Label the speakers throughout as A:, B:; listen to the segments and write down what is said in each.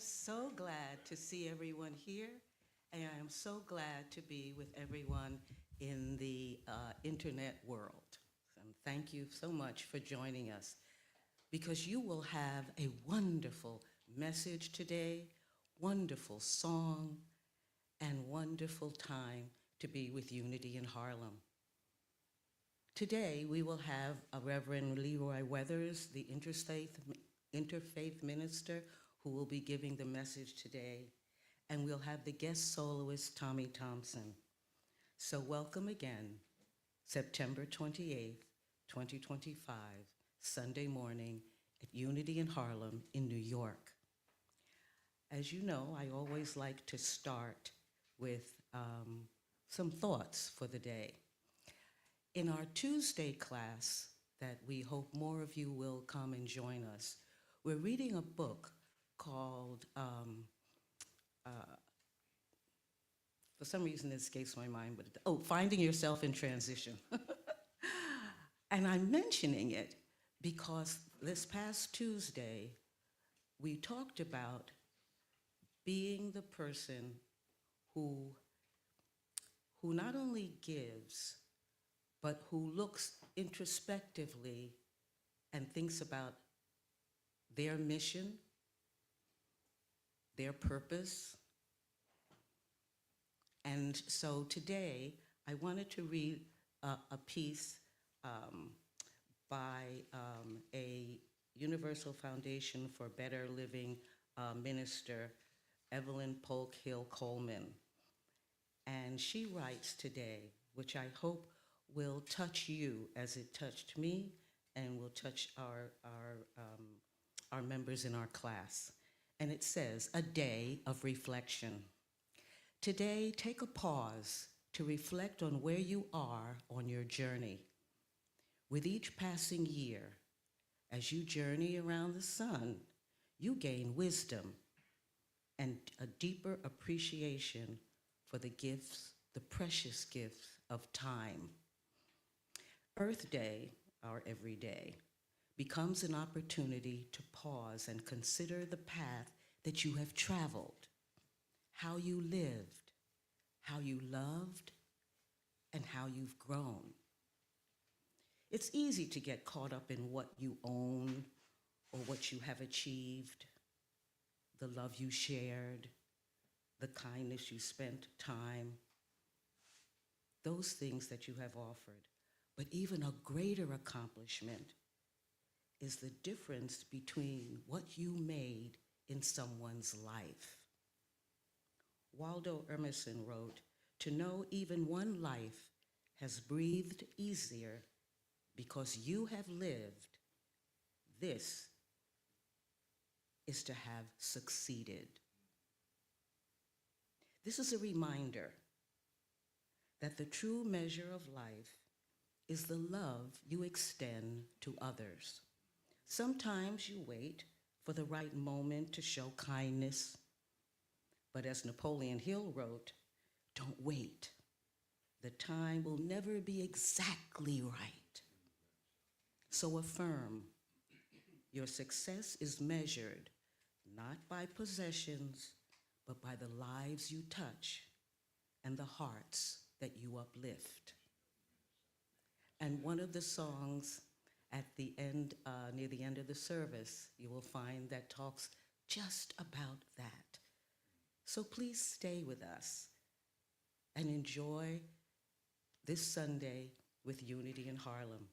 A: so glad to see everyone here, and I am so glad to be with everyone in the internet world. And thank you so much for joining us because you will have a wonderful message today, wonderful song, and wonderful time to be with Unity in Harlem. Today, we will have a Reverend LeRoy Weathers, the interfaith minister, who will be giving the message today, and we'll have the guest soloist, Tommie Thompson. So welcome again, September 28th, 2025, Sunday morning at Unity in Harlem in New York. As you know, I always like to start with some thoughts for the day. In our Tuesday class that we hope more of you will come and join us, we're reading a book called, for some reason it escapes my mind, but Finding Yourself in Transition. And I'm mentioning it because this past Tuesday, we talked about being the person who not only gives, but who looks introspectively and thinks about their mission, their purpose. And so today, I wanted to read a piece by a Universal Foundation for Better Living minister, Evelyn Polk Hill Coleman. And she writes today, which I hope will touch you as it touched me and will touch our members in our class. And it says, a day of reflection. Today, take a pause to reflect on where you are on your journey. With each passing year, as you journey around the sun, you gain wisdom and a deeper appreciation for the gifts, the precious gifts of time. Earth Day, our everyday, becomes an opportunity to pause and consider the path that you have traveled, how you lived, how you loved, and how you've grown. It's easy to get caught up in what you own or what you have achieved, the love you shared, the kindness you spent time, those things that you have offered. But even a greater accomplishment is the difference between what you made in someone's life. Waldo Emerson wrote, "To know even one life has breathed easier because you have lived. This is to have succeeded." This is a reminder that the true measure of life is the love you extend to others. Sometimes you wait for the right moment to show kindness, but as Napoleon Hill wrote, don't wait. The time will never be exactly right. So affirm, your success is measured not by possessions, but by the lives you touch and the hearts that you uplift. And one of the songs at the end, near the end of the service, you will find that talks just about that. So please stay with us and enjoy this Sunday with Unity in Harlem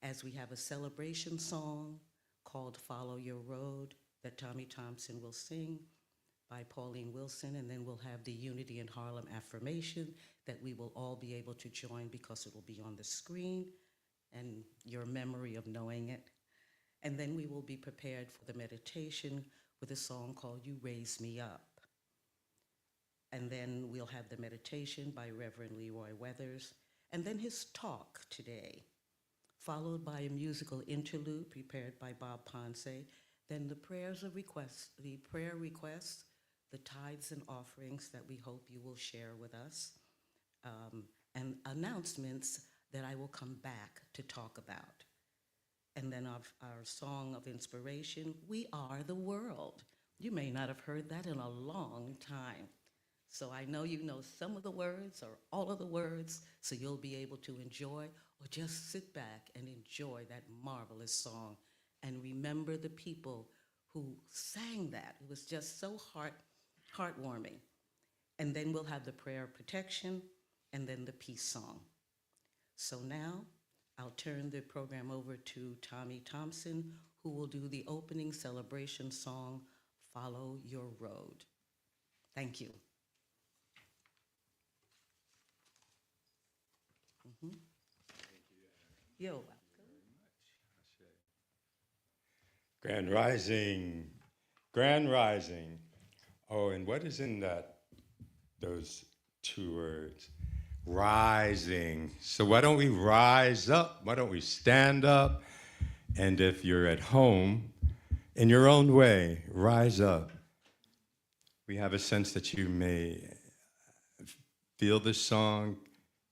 A: as we have a celebration song called Follow Your Road that Tommie Thompson will sing by Pauline Wilson, and then we'll have the Unity in Harlem affirmation that we will all be able to join because it will be on the screen and your memory of knowing it. And then we will be prepared for the meditation with a song called You Raise Me Up. And then we'll have the meditation by Reverend LeRoy Weathers, and then his talk today, followed by a musical interlude prepared by Bob Ponce, then the prayer requests, the tithes and offerings that we hope you will share with us, and announcements that I will come back to talk about. And then our song of inspiration, We Are the World, You may not have heard that in a long time. So I know you know some of the words or all of the words, so you'll be able to enjoy or just sit back and enjoy that marvelous song and remember the people who sang that. It was just so heartwarming. And then we'll have the prayer of protection and then the peace song. So now I'll turn the program over to Tommie Thompson, who will do the opening celebration song, Follow Your Road. Thank you. Mm-hmm. You're welcome.
B: Grand Rising, Grand Rising. Oh, and what is in those two words? Rising. So why don't we rise up? Why don't we stand up? And if you're at home, in your own way, rise up. We have a sense that you may feel this song,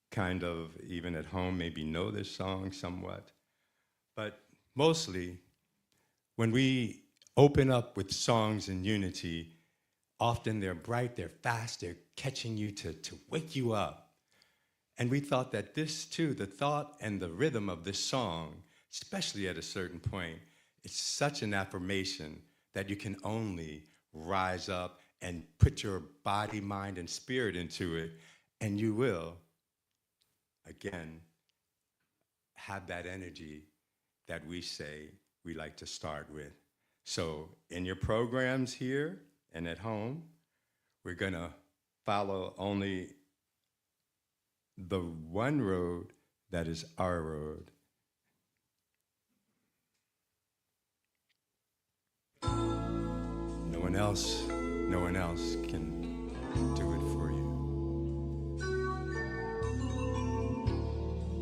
B: kind of even at home, maybe know this song somewhat. But mostly, when we open up with songs in unity, often they're bright, they're fast, they're catching you to wake you up. And we thought that this too, the thought and the rhythm of this song, especially at a certain point, it's such an affirmation that you can only rise up and put your body, mind, and spirit into it, and you will, again, have that energy that we say we like to start with. So in your programs here and at home, we're gonna follow only the one road that is our road. No one else can do it for you.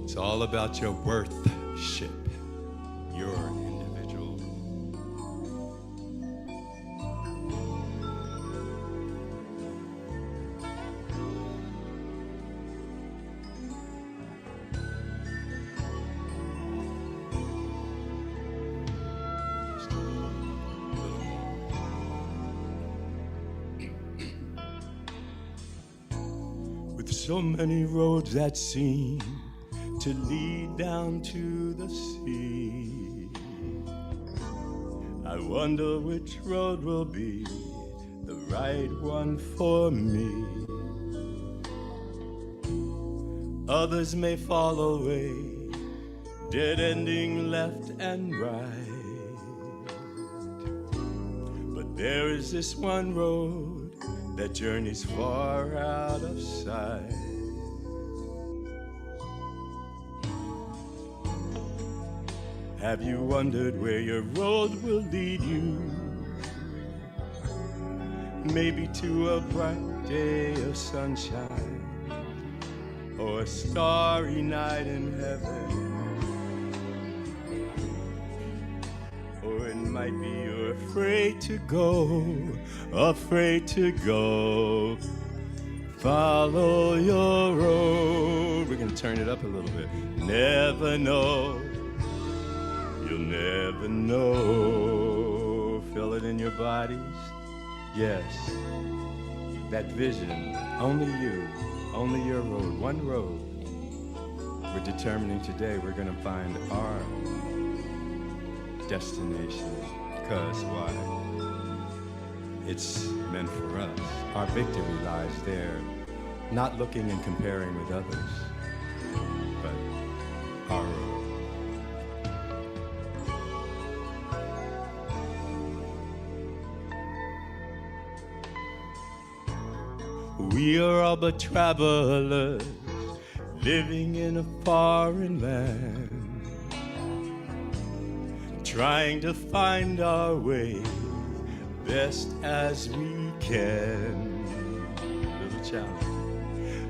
B: It's all about your worthship, your individual. With so many roads that seem to lead down to the sea, I wonder which road will be the right one for me. Others may fall away, dead-ending left and right, but there is this one road that journeys far out of sight. Have you wondered where your road will lead you? Maybe to a bright day of sunshine, or a starry night in heaven. Or it might be you're afraid to go, afraid to go. Follow your road. We're gonna turn it up a little bit. Never know. You'll never know. Feel it in your bodies? Yes. That vision, only you, only your road, one road. We're determining today we're gonna find our destination. Because why? It's meant for us. Our victory lies there, not looking and comparing with others, but our road. We are all but travelers, living in a foreign land, trying to find our way best as we can. Little challenge.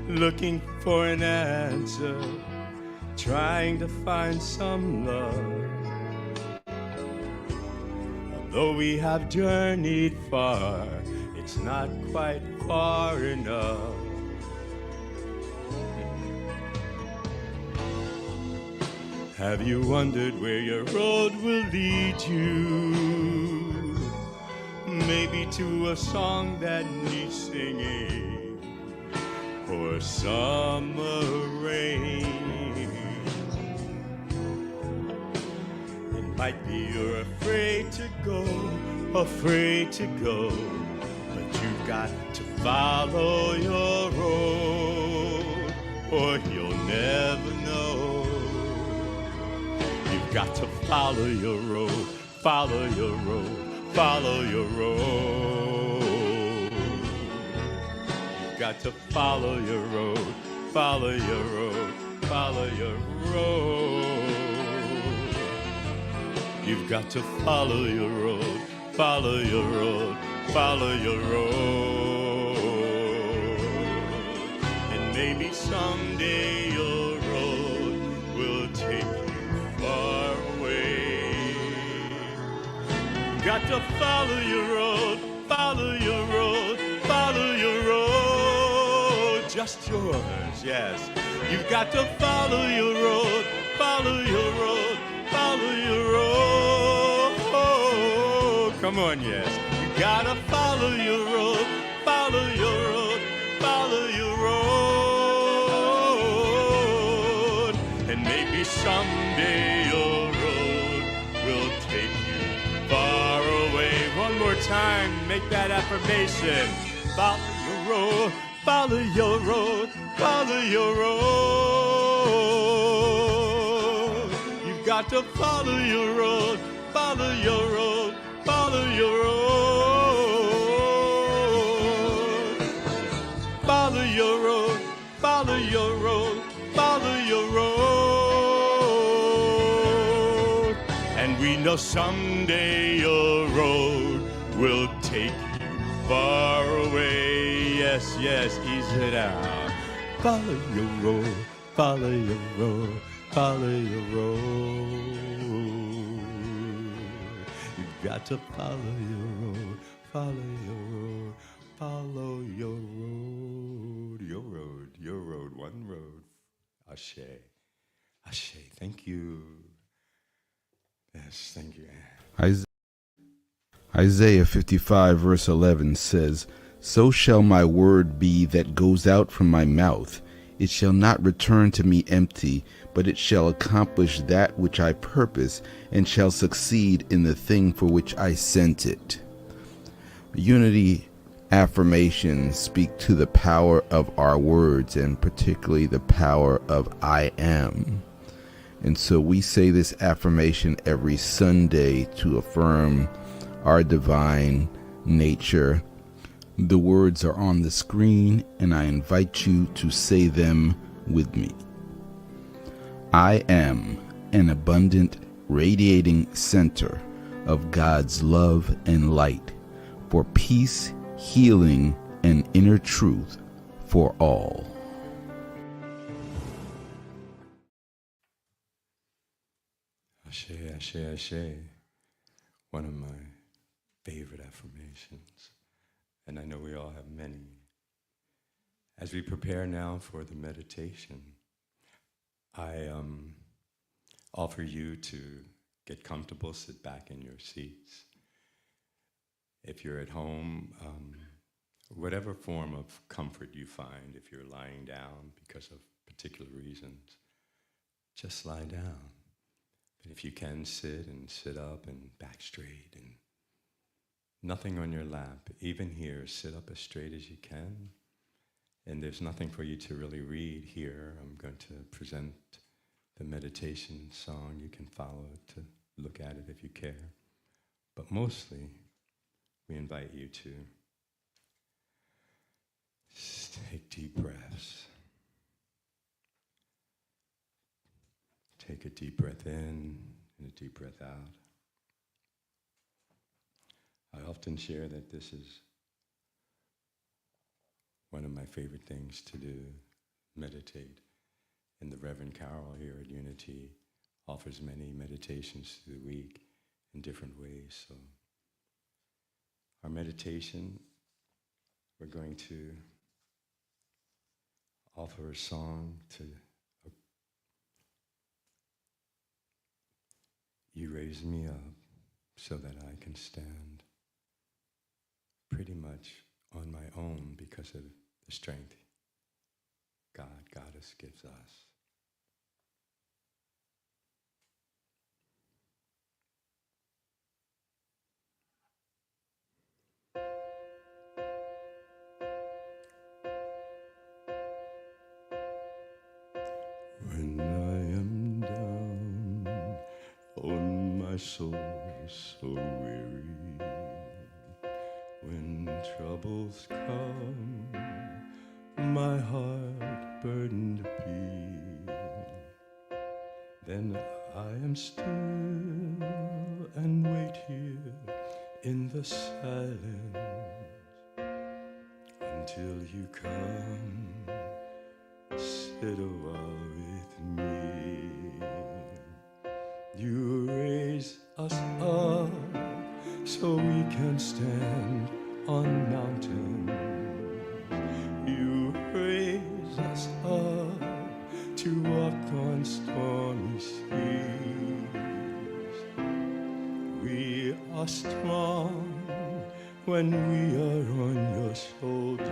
B: Looking for an answer, trying to find some love. Although we have journeyed far, it's not quite far enough. Have you wondered where your road will lead you? maybe to a song that needs singing, or summer rain. It might be you're afraid to go, but you've got to follow your road, or you'll never know. You've got to follow your road, follow your road, follow your road. You've got to follow your road, follow your road, follow your road. You've got to follow your road, follow your road, follow your road. And maybe someday your road will take you far away. You've got to follow your road, follow your road, follow your road. Just yours, yes. You've got to follow your road, follow your road, follow your road. Come on, yes. You gotta follow your road, follow your road, follow your road. And maybe someday your road will take you far away. One more time, make that affirmation. Follow your road, follow your road, follow your road. You've got to follow your road, follow your road, follow your road. Follow your road, follow your road, follow your road. And we know someday your road will take you far away. Yes, yes, ease it out. Follow your road, follow your road, follow your road. You've got to follow your road, follow your road, follow your road, your road, your road, one road. Ashe, Ashe, thank you. Yes, thank you.
C: Isaiah 55 verse 11 says, "So shall my word be that goes out from my mouth. It shall not return to me empty, but it shall accomplish that which I purpose, and shall succeed in the thing for which I sent it." Unity affirmations speak to the power of our words, and particularly the power of I am. And so we say this affirmation every Sunday to affirm our divine nature. The words are on the screen, and I invite you to say them with me. I am an abundant, radiating center of God's love and light for peace, healing, and inner truth for all.
B: Ashe, Ashe, Ashe. One of my favorite affirmations. And I know we all have many. As we prepare now for the meditation, I offer you to get comfortable, sit back in your seats. If you're at home, whatever form of comfort you find, if you're lying down because of particular reasons, just lie down. But if you can sit and sit up and back straight and nothing on your lap, even here, sit up as straight as you can. And there's nothing for you to really read here. I'm going to present the meditation song. You can follow it, to look at it if you care. But mostly, we invite you to take deep breaths. Take a deep breath in and a deep breath out. I often share that this is one of my favorite things to do, meditate. And the Reverend Carol here at Unity offers many meditations through the week in different ways. So our meditation, we're going to offer a song to You Raise Me Up So That I Can Stand. pretty much on my own because of the strength Goddess gives us. When I am down on my soul so weary, when troubles come, my heart burdened be, then I am still and wait here in the silence until you come. Sit a while with me. You raise us up so we can stand on mountains. You raise us up to walk on stormy seas. We are strong when we are on your shoulders.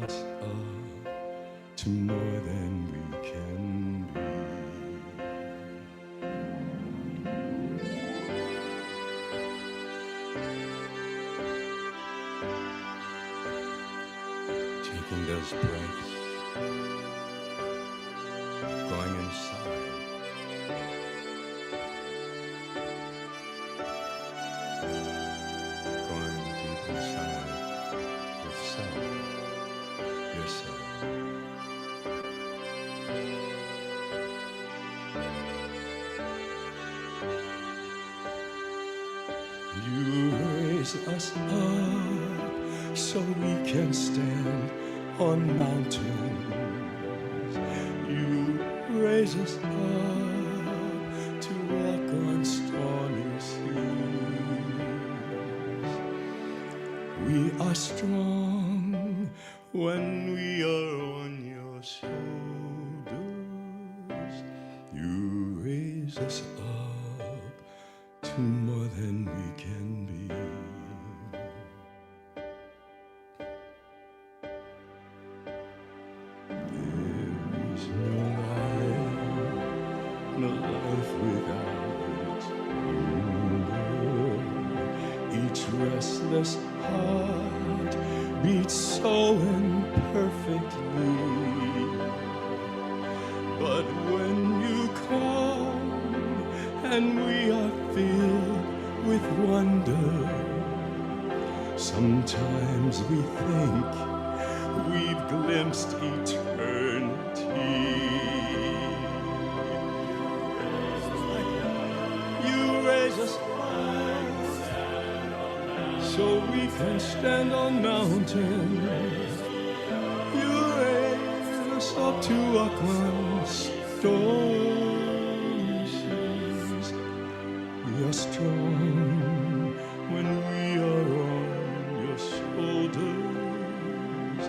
B: Us up to more than we can be. Taking those breaths, going inside, going deep inside with self. You raise us up so we can stand on mountains. You raise us up to walk on stormy seas. We are strong when we are on your shoulders. You raise us up to more than we can be. There is no life, no life without you. Each restless heart beats so imperfectly, but when you come and we are filled with wonder, sometimes we think we've glimpsed eternity. You raise us so we can stand on mountains. You raise us up to walk on stormy seas. We are strong when we are on your shoulders.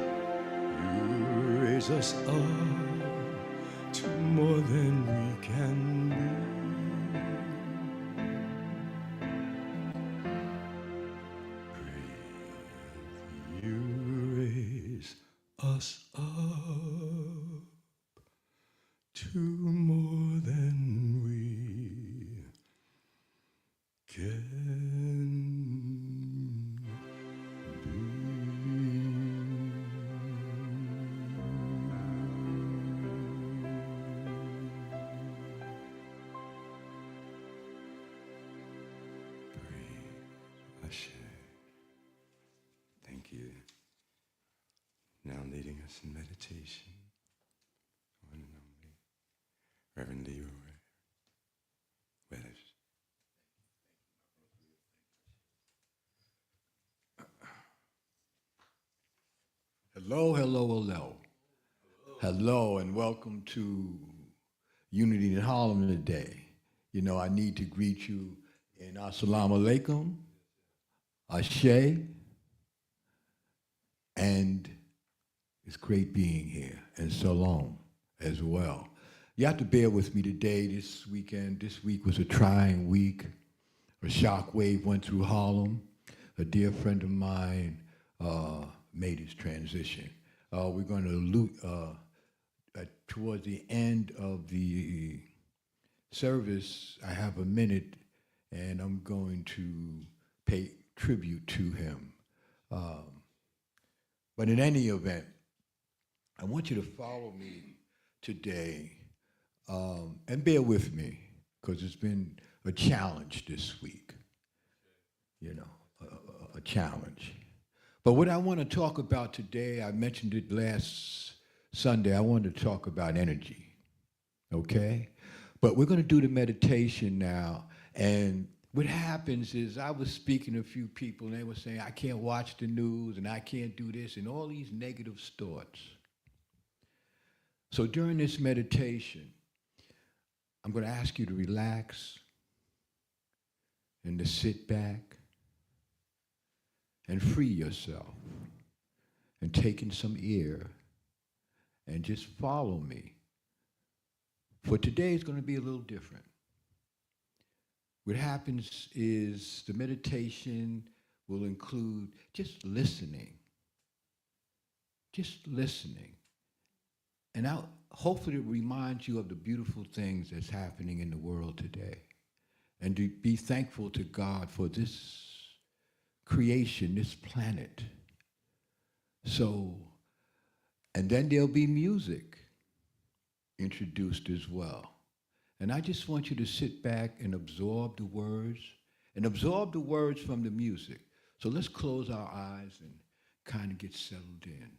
B: You raise us up to more than we can be. Us up to more than we can be. Breathe, Ashe. Thank you. Now leading us in meditation, one and only, Reverend LeRoy. With us.
D: Hello, hello, hello. Hello, and welcome to Unity in Harlem today. You know, I need to greet you in Assalamu Alaikum, Ashe, and it's great being here, and Salam as well. You have to bear with me today, this weekend. This week was a trying week. A shock wave went through Harlem. A dear friend of mine made his transition. We're going to towards the end of the service, I have a minute, and I'm going to pay tribute to him. But in any event, I want you to follow me today, and bear with me, because it's been a challenge this week, you know, a challenge. But what I want to talk about today, I mentioned it last Sunday, I wanted to talk about energy, okay? But we're going to do the meditation now, and what happens is I was speaking to a few people, and they were saying, I can't watch the news, and I can't do this, and all these negative thoughts. So during this meditation, I'm going to ask you to relax and to sit back and free yourself and take in some air and just follow me. For today is going to be a little different. What happens is the meditation will include just listening. Just listening. And hopefully it reminds you of the beautiful things that's happening in the world today. And to be thankful to God for this creation, this planet. So, and then there'll be music introduced as well. And I just want you to sit back and absorb the words from the music. So let's close our eyes and kind of get settled in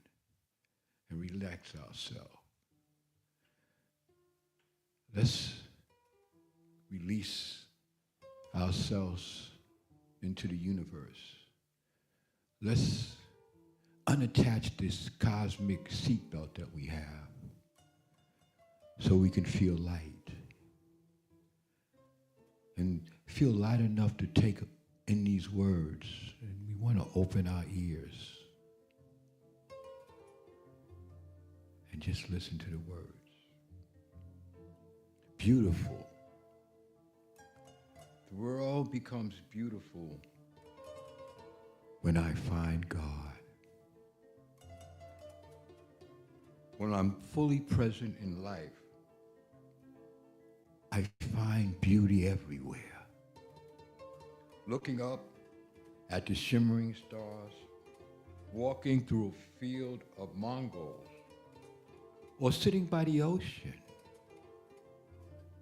D: and relax ourselves. Let's release ourselves into the universe. Let's unattach this cosmic seatbelt that we have so we can feel light. And feel light enough to take in these words. And we want to open our ears and just listen to the words. Beautiful. The world becomes beautiful when I find God. When I'm fully present in life, I find beauty everywhere. Looking up at the shimmering stars, walking through a field of Mongols, or sitting by the ocean,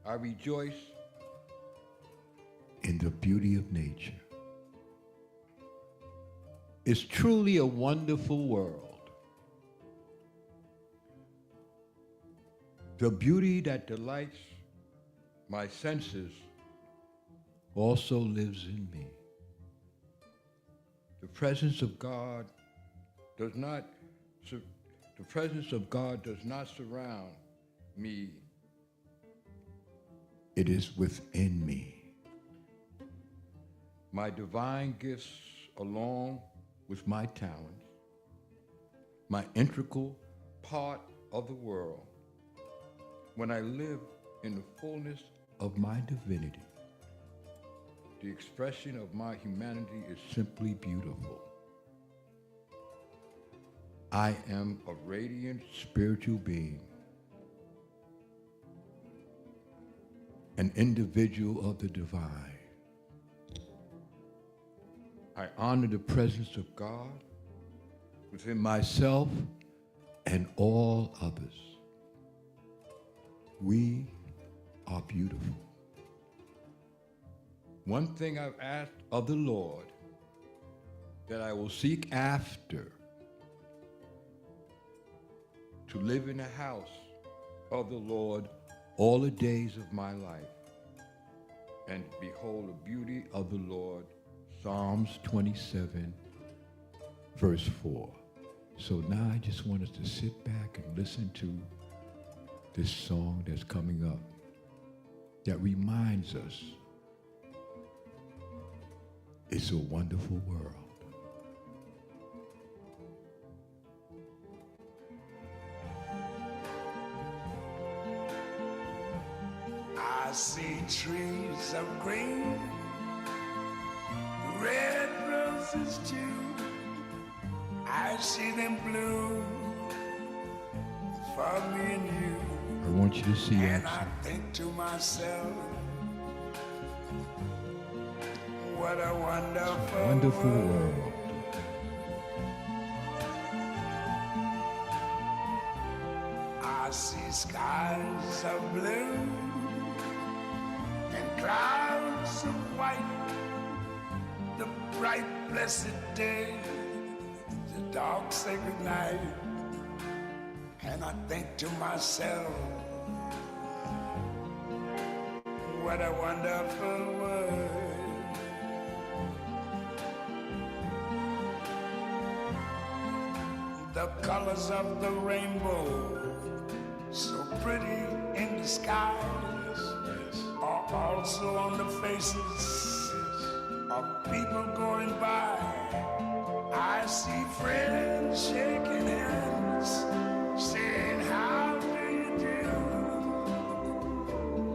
D: I rejoice in the beauty of nature. It's truly a wonderful world. The beauty that delights my senses also lives in me. The presence of God does not surround me. It is within me. My divine gifts, along with my talents, my integral part of the world, when I live in the fullness of my divinity, the expression of my humanity is simply beautiful. I am a radiant spiritual being, an individual of the divine. I honor the presence of God within myself and all others. We are beautiful. One thing I've asked of the Lord that I will seek after, to live in the house of the Lord all the days of my life, and behold the beauty of the Lord. Psalms 27, verse 4. So now I just want us to sit back and listen to this song that's coming up that reminds us it's a wonderful world.
E: I see trees of green, roses too. I see them bloom for me and you.
D: I want you to see
E: And
D: that.
E: I think to myself, what a wonderful,
D: Wonderful
E: world.
D: world.
E: I see skies of blue and clouds of white, the bright blessed day, the dark sacred night. And I think to myself, what a wonderful world. The colors of the rainbow, so pretty in the skies, are also on the faces of people going by. I see friends shaking hands, saying, how do you do?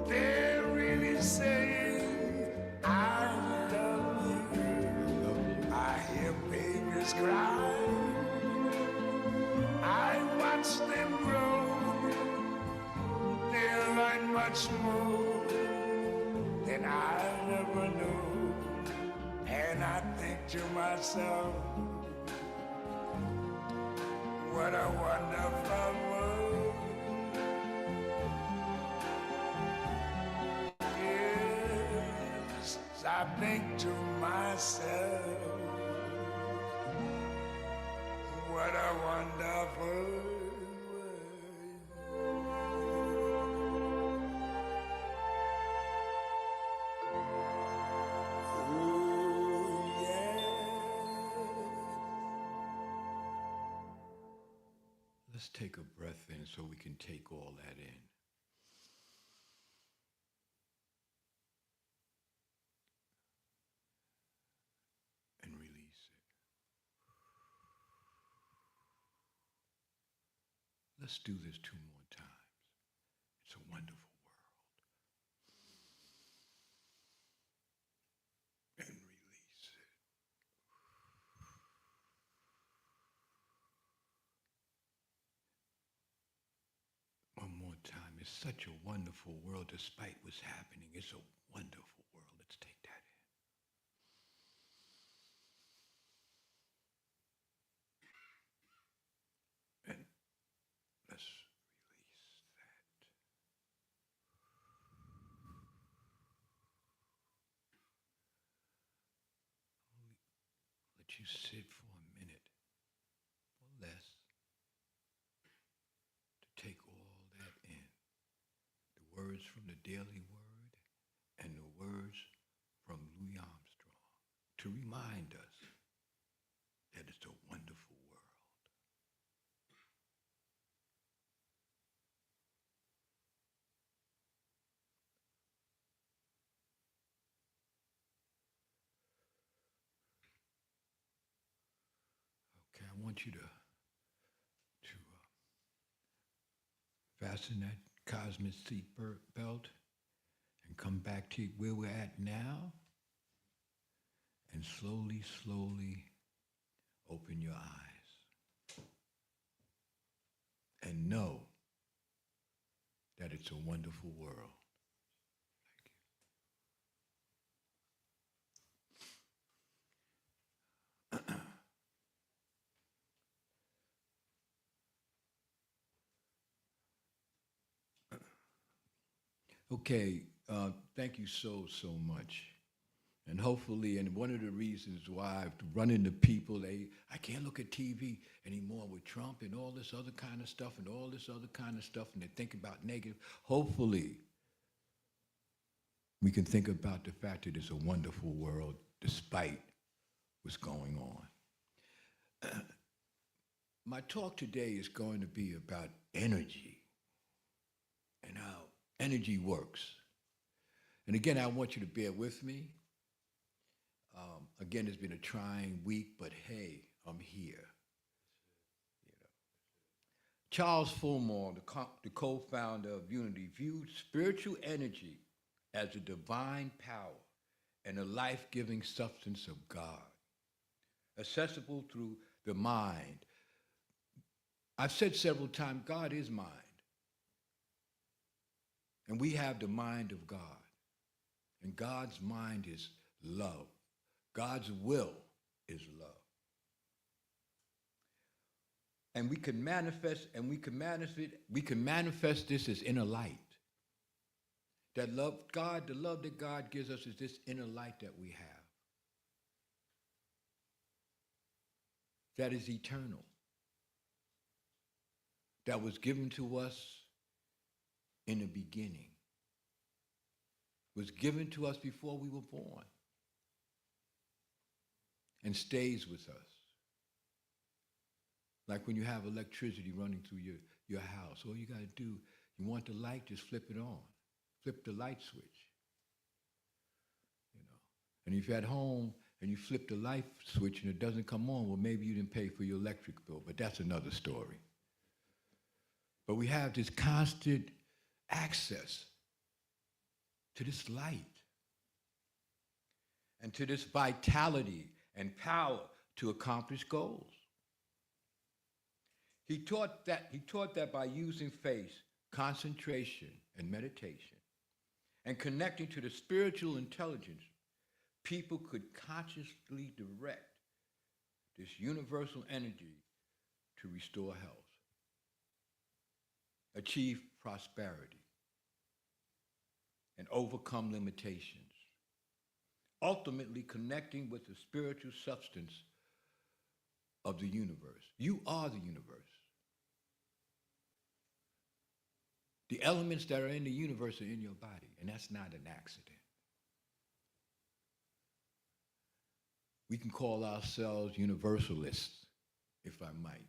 E: They're really saying, I love you. I hear babies cry. I watch them grow. They'll learn much more than I never knew. And I think to myself, what a wonderful world. Yes, I think to myself, what a wonderful world. Ooh, yeah.
D: Let's take a breath in so we can take all that in. And release it. Let's do this 2 more times. It's a wonderful world. And release it. One more time. It's such a wonderful world despite what's happening. It's a wonderful world. Let's take that in. And let's release that. Let you sit for a minute or less to take all that in. The words from the Daily Word and the words from Louis Armstrong to remind us that it's a wonderful world. Okay, I want you to fasten that cosmic seat belt and come back to where we're at now and slowly, slowly open your eyes and know that it's a wonderful world. Okay, thank you so much. And hopefully, and one of the reasons why I've run into people, I can't look at TV anymore with Trump and all this other kind of stuff and all this other kind of stuff, and they think about negative. Hopefully, we can think about the fact that it's a wonderful world despite what's going on. My talk today is going to be about energy and how energy works. And again, I want you to bear with me. Again, it's been a trying week, but hey, I'm here. Charles Fulmore, the co-founder of Unity, viewed spiritual energy as a divine power and a life-giving substance of God. accessible through the mind. I've said several times, God is mind. And we have the mind of God. And God's mind is love. God's will is love. And we can manifest this as inner light. That love, God, the love that God gives us is this inner light that we have. That is eternal. That was given to us in the beginning. Was given to us before we were born. And stays with us. Like when you have electricity running through your house, all you got to do, you want the light, just flip it on. Flip the light switch. You know. And if you're at home and you flip the light switch and it doesn't come on, well, maybe you didn't pay for your electric bill, but that's another story. But we have this constant access to this light and to this vitality and power to accomplish goals. He taught that by using faith, concentration, and meditation, and connecting to the spiritual intelligence, people could consciously direct this universal energy to restore health, achieve prosperity, and overcome limitations, ultimately connecting with the spiritual substance of the universe. You are the universe. The elements that are in the universe are in your body, and that's not an accident. We can call ourselves universalists, if I might.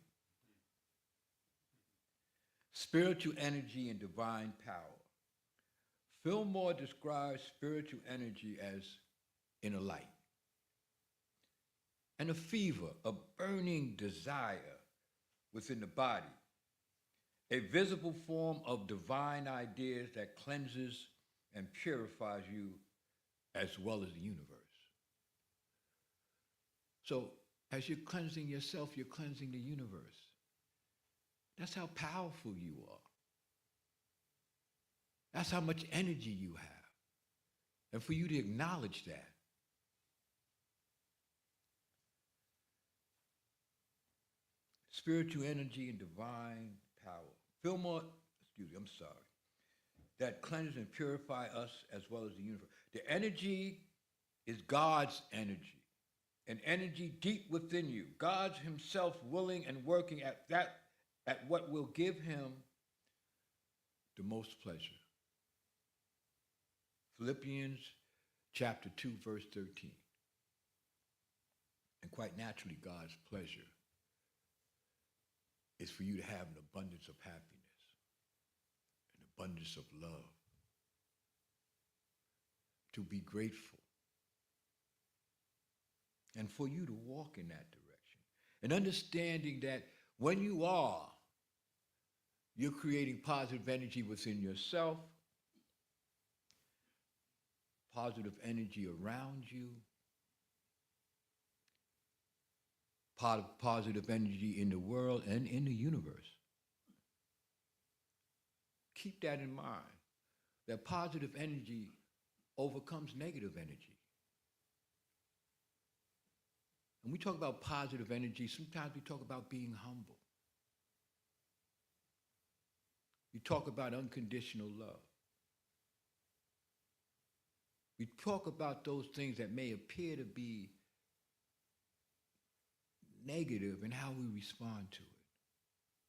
D: Spiritual energy and divine power. Fillmore describes spiritual energy as inner light and a fever, a burning desire within the body, a visible form of divine ideas that cleanses and purifies you as well as the universe. So as you're cleansing yourself, you're cleansing the universe. That's how powerful you are. That's how much energy you have. And for you to acknowledge that. Spiritual energy and divine power. That cleanses and purify us as well as the universe. The energy is God's energy. An energy deep within you. God himself willing and working at what will give him the most pleasure. Philippians chapter 2, verse 13. And quite naturally, God's pleasure is for you to have an abundance of happiness, an abundance of love, to be grateful, and for you to walk in that direction. And understanding that when you are, you're creating positive energy within yourself, positive energy around you, positive energy in the world and in the universe. Keep that in mind, that positive energy overcomes negative energy. When we talk about positive energy, sometimes we talk about being humble. We talk about unconditional love. We talk about those things that may appear to be negative and how we respond to it.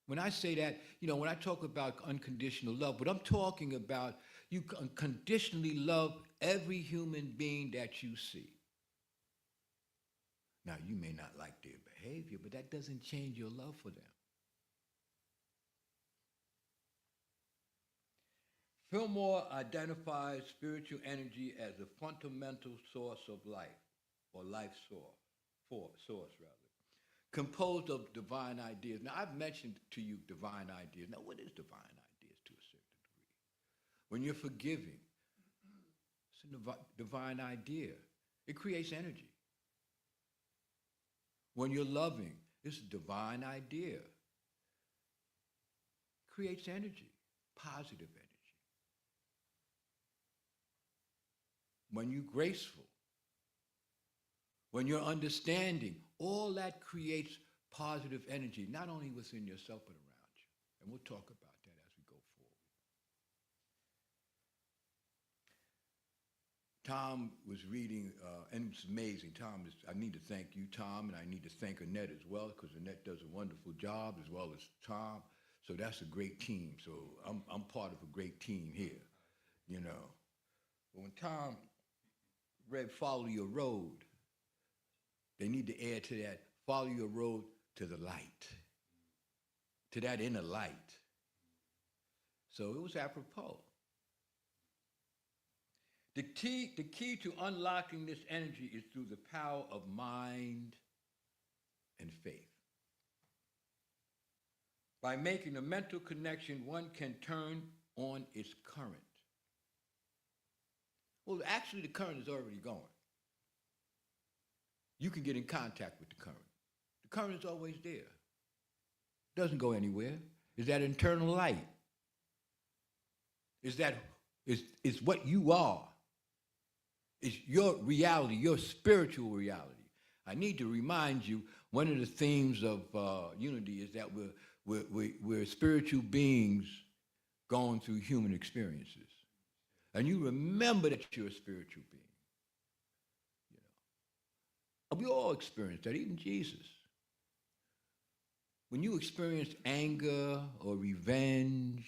D: When I say that, when I talk about unconditional love, what I'm talking about, you unconditionally love every human being that you see. Now, you may not like their behavior, but that doesn't change your love for them. Fillmore identifies spiritual energy as a fundamental source of life, or life source, composed of divine ideas. Now, I've mentioned to you divine ideas. Now, what is divine ideas to a certain degree? When you're forgiving, it's a divine idea. It creates energy. When you're loving, it's a divine idea. Creates energy, positive energy. When you're graceful, when you're understanding, all that creates positive energy, not only within yourself but around you. And we'll talk about that as we go forward. Tom was reading, and it's amazing. I need to thank you, Tom, and I need to thank Annette as well, because Annette does a wonderful job, as well as Tom. So that's a great team. So I'm part of a great team here, you know. But when Tom read Follow Your Road, they need to add to that, follow your road to the light, to that inner light. So it was apropos. The key to unlocking this energy is through the power of mind and faith. By making a mental connection, one can turn on its current. Well, actually, the current is already going. You can get in contact with the current. The current is always there. It doesn't go anywhere. It's that internal light. It's what you are. It's your reality, your spiritual reality. I need to remind you, one of the themes of unity is that we're spiritual beings going through human experiences. And you remember that you're a spiritual being. We all experience that, even Jesus. When you experience anger or revenge,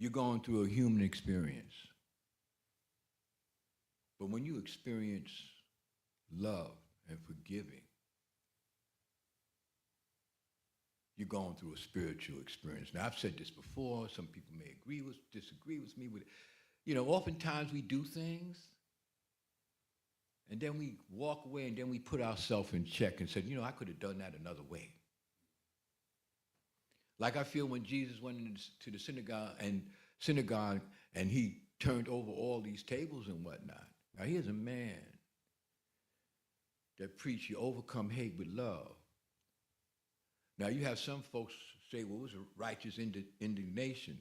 D: you're going through a human experience. But when you experience love and forgiving, you're going through a spiritual experience. Now, I've said this before. Some people may disagree with me. Oftentimes we do things, and then we walk away, and then we put ourselves in check and said, I could have done that another way. Like I feel when Jesus went into the synagogue and he turned over all these tables and whatnot. Now, here's a man that preached, you overcome hate with love. Now, you have some folks say, well, it was a righteous indignation.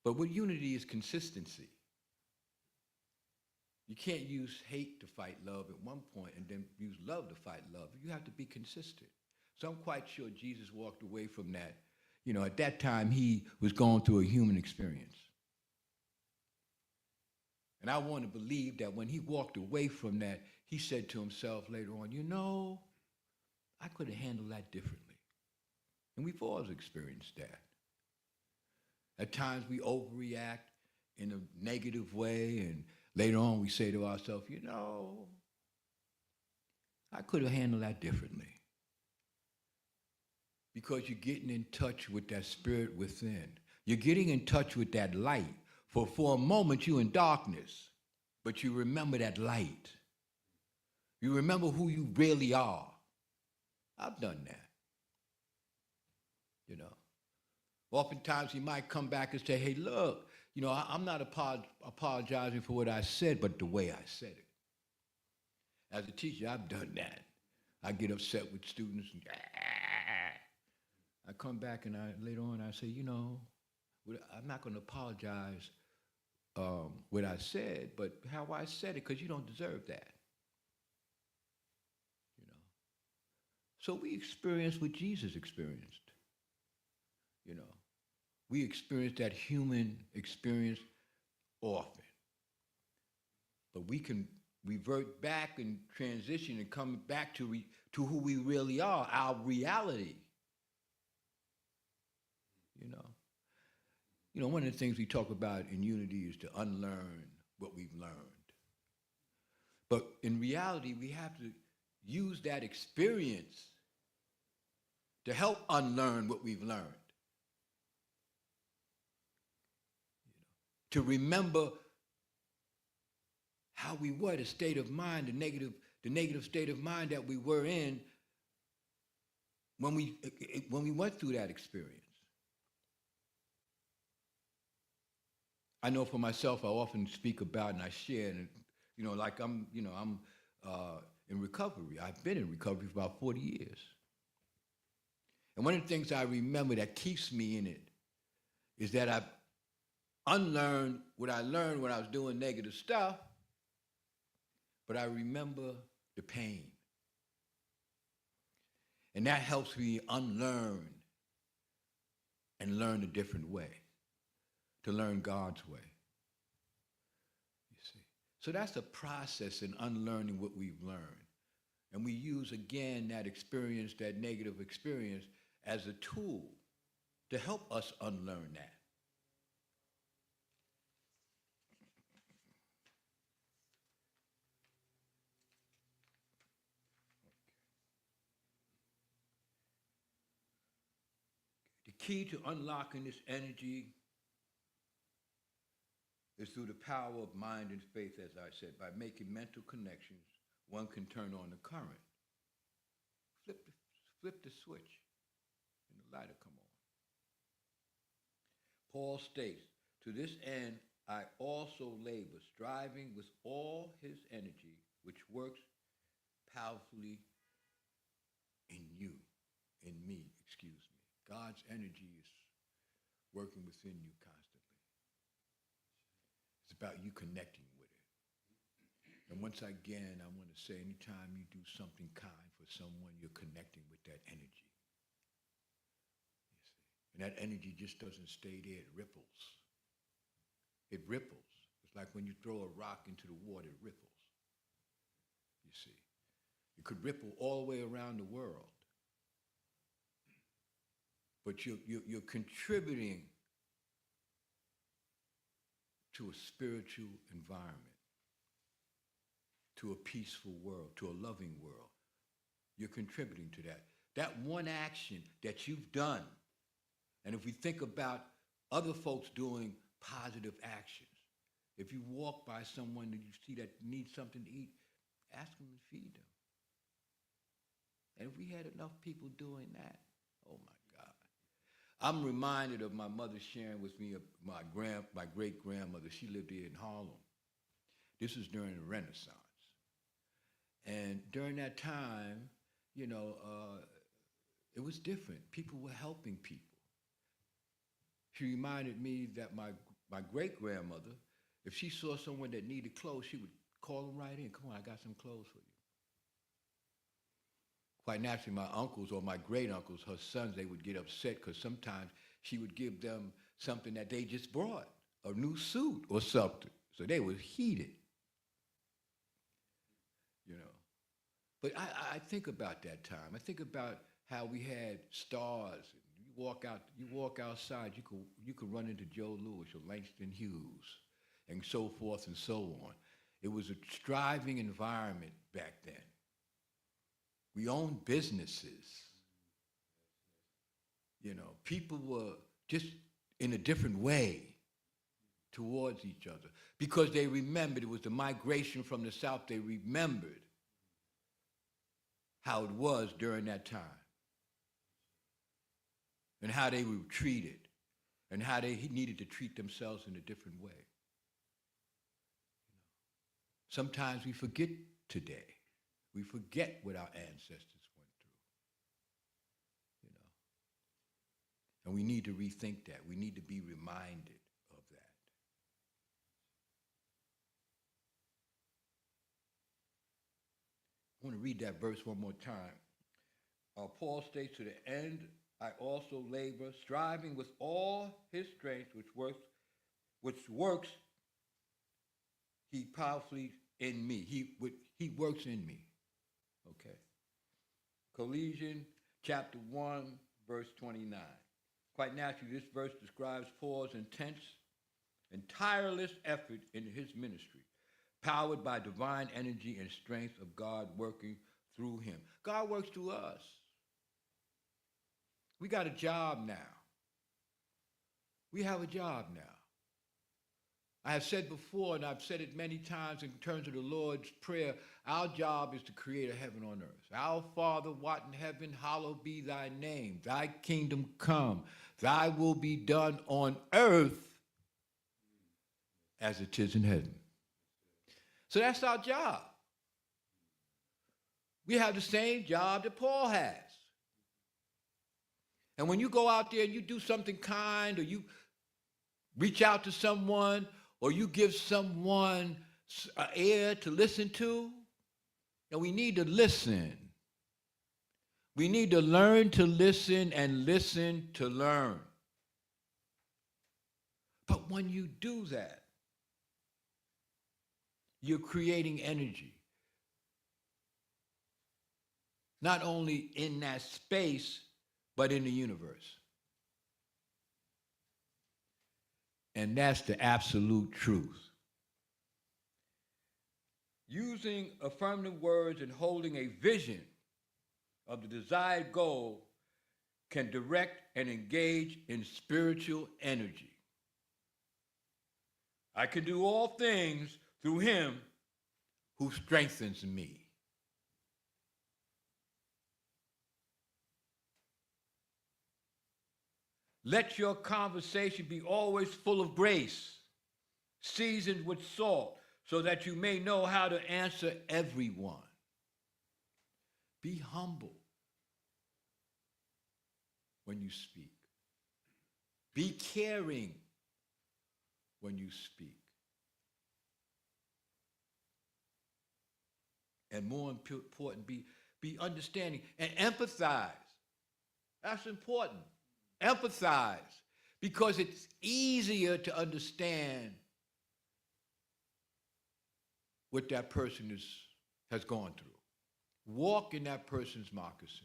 D: But what unity is consistency. You can't use hate to fight love at one point and then use love to fight love. You have to be consistent. So I'm quite sure Jesus walked away from that. At that time, he was going through a human experience. And I want to believe that when he walked away from that, he said to himself later on, I could have handled that differently. And we've always experienced that. At times we overreact in a negative way, and later on we say to ourselves, I could have handled that differently. Because you're getting in touch with that spirit within. You're getting in touch with that light. For a moment you're in darkness, but you remember that light. You remember who you really are. I've done that. Oftentimes he might come back and say, hey, look, I'm not apologizing for what I said, but the way I said it. As a teacher, I've done that. I get upset with students, and I come back and later on I say, I'm not going to apologize what I said, but how I said it, because you don't deserve that. So we experience what Jesus experienced. We experience that human experience often. But we can revert back and transition and come back to who we really are, our reality. One of the things we talk about in unity is to unlearn what we've learned. But in reality, we have to use that experience to help unlearn what we've learned. To remember how we were, the state of mind, the negative state of mind that we were in when we went through that experience. I know for myself, I often speak about and I share, and Like I'm in recovery. I've been in recovery for about 40 years. And one of the things I remember that keeps me in it is that I've unlearned what I learned when I was doing negative stuff, but I remember the pain. And that helps me unlearn and learn a different way, to learn God's way. You see. So that's a process in unlearning what we've learned. And we use, again, that experience, that negative experience, as a tool to help us unlearn that. The key to unlocking this energy is through the power of mind and faith, as I said. By making mental connections, one can turn on the current. Flip the switch, and the light will come on. Paul states, "To this end, I also labor, striving with all his energy, which works powerfully in you, in me, excuse me." God's energy is working within you constantly. It's about you connecting with it. And once again, I want to say, anytime you do something kind for someone, you're connecting with that energy. You see? And that energy just doesn't stay there, it ripples. It ripples. It's like when you throw a rock into the water, it ripples. You see? It could ripple all the way around the world. But you're contributing to a spiritual environment, to a peaceful world, to a loving world. You're contributing to that. That one action that you've done, and if we think about other folks doing positive actions, if you walk by someone that you see that needs something to eat, ask them to feed them. And if we had enough people doing that, oh my God. I'm reminded of my mother sharing with me my great-grandmother. She lived here in Harlem. This was during the Renaissance. And during that time, it was different. People were helping people. She reminded me that my great-grandmother, if she saw someone that needed clothes, she would call them right in. "Come on, I got some clothes for you." Quite naturally, my uncles or my great-uncles, her sons, they would get upset because sometimes she would give them something that they just brought, a new suit or something. So they were heated, But I think about that time. I think about how we had stars. You walk outside, you could run into Joe Louis or Langston Hughes, and so forth and so on. It was a striving environment back then. We owned businesses. People were just in a different way towards each other because they remembered it was the migration from the South. They remembered how it was during that time and how they were treated and how they needed to treat themselves in a different way. Sometimes we forget today. We forget what our ancestors went through. And we need to rethink that. We need to be reminded of that. I want to read that verse one more time. Paul states, "To the end I also labor, striving with all his strength, which works he powerfully in me." He works in me. Okay. Colossians chapter 1, verse 29. Quite naturally, this verse describes Paul's intense and tireless effort in his ministry, powered by divine energy and strength of God working through him. God works through us. We got a job now. We have a job now. I have said before, and I've said it many times in terms of the Lord's Prayer, our job is to create a heaven on earth. Our Father, who art in heaven, hallowed be thy name. Thy kingdom come. Thy will be done on earth as it is in heaven. So that's our job. We have the same job that Paul has. And when you go out there and you do something kind, or you reach out to someone, or you give someone an ear to listen to, and we need to listen. We need to learn to listen and listen to learn. But when you do that, you're creating energy. Not only in that space, but in the universe. And that's the absolute truth. Using affirmative words and holding a vision of the desired goal can direct and engage in spiritual energy. I can do all things through him who strengthens me. Let your conversation be always full of grace, seasoned with salt, so that you may know how to answer everyone. Be humble when you speak. Be caring when you speak. And more important, be understanding and empathize. That's important. Empathize, because it's easier to understand what that person has gone through. Walk in that person's moccasins.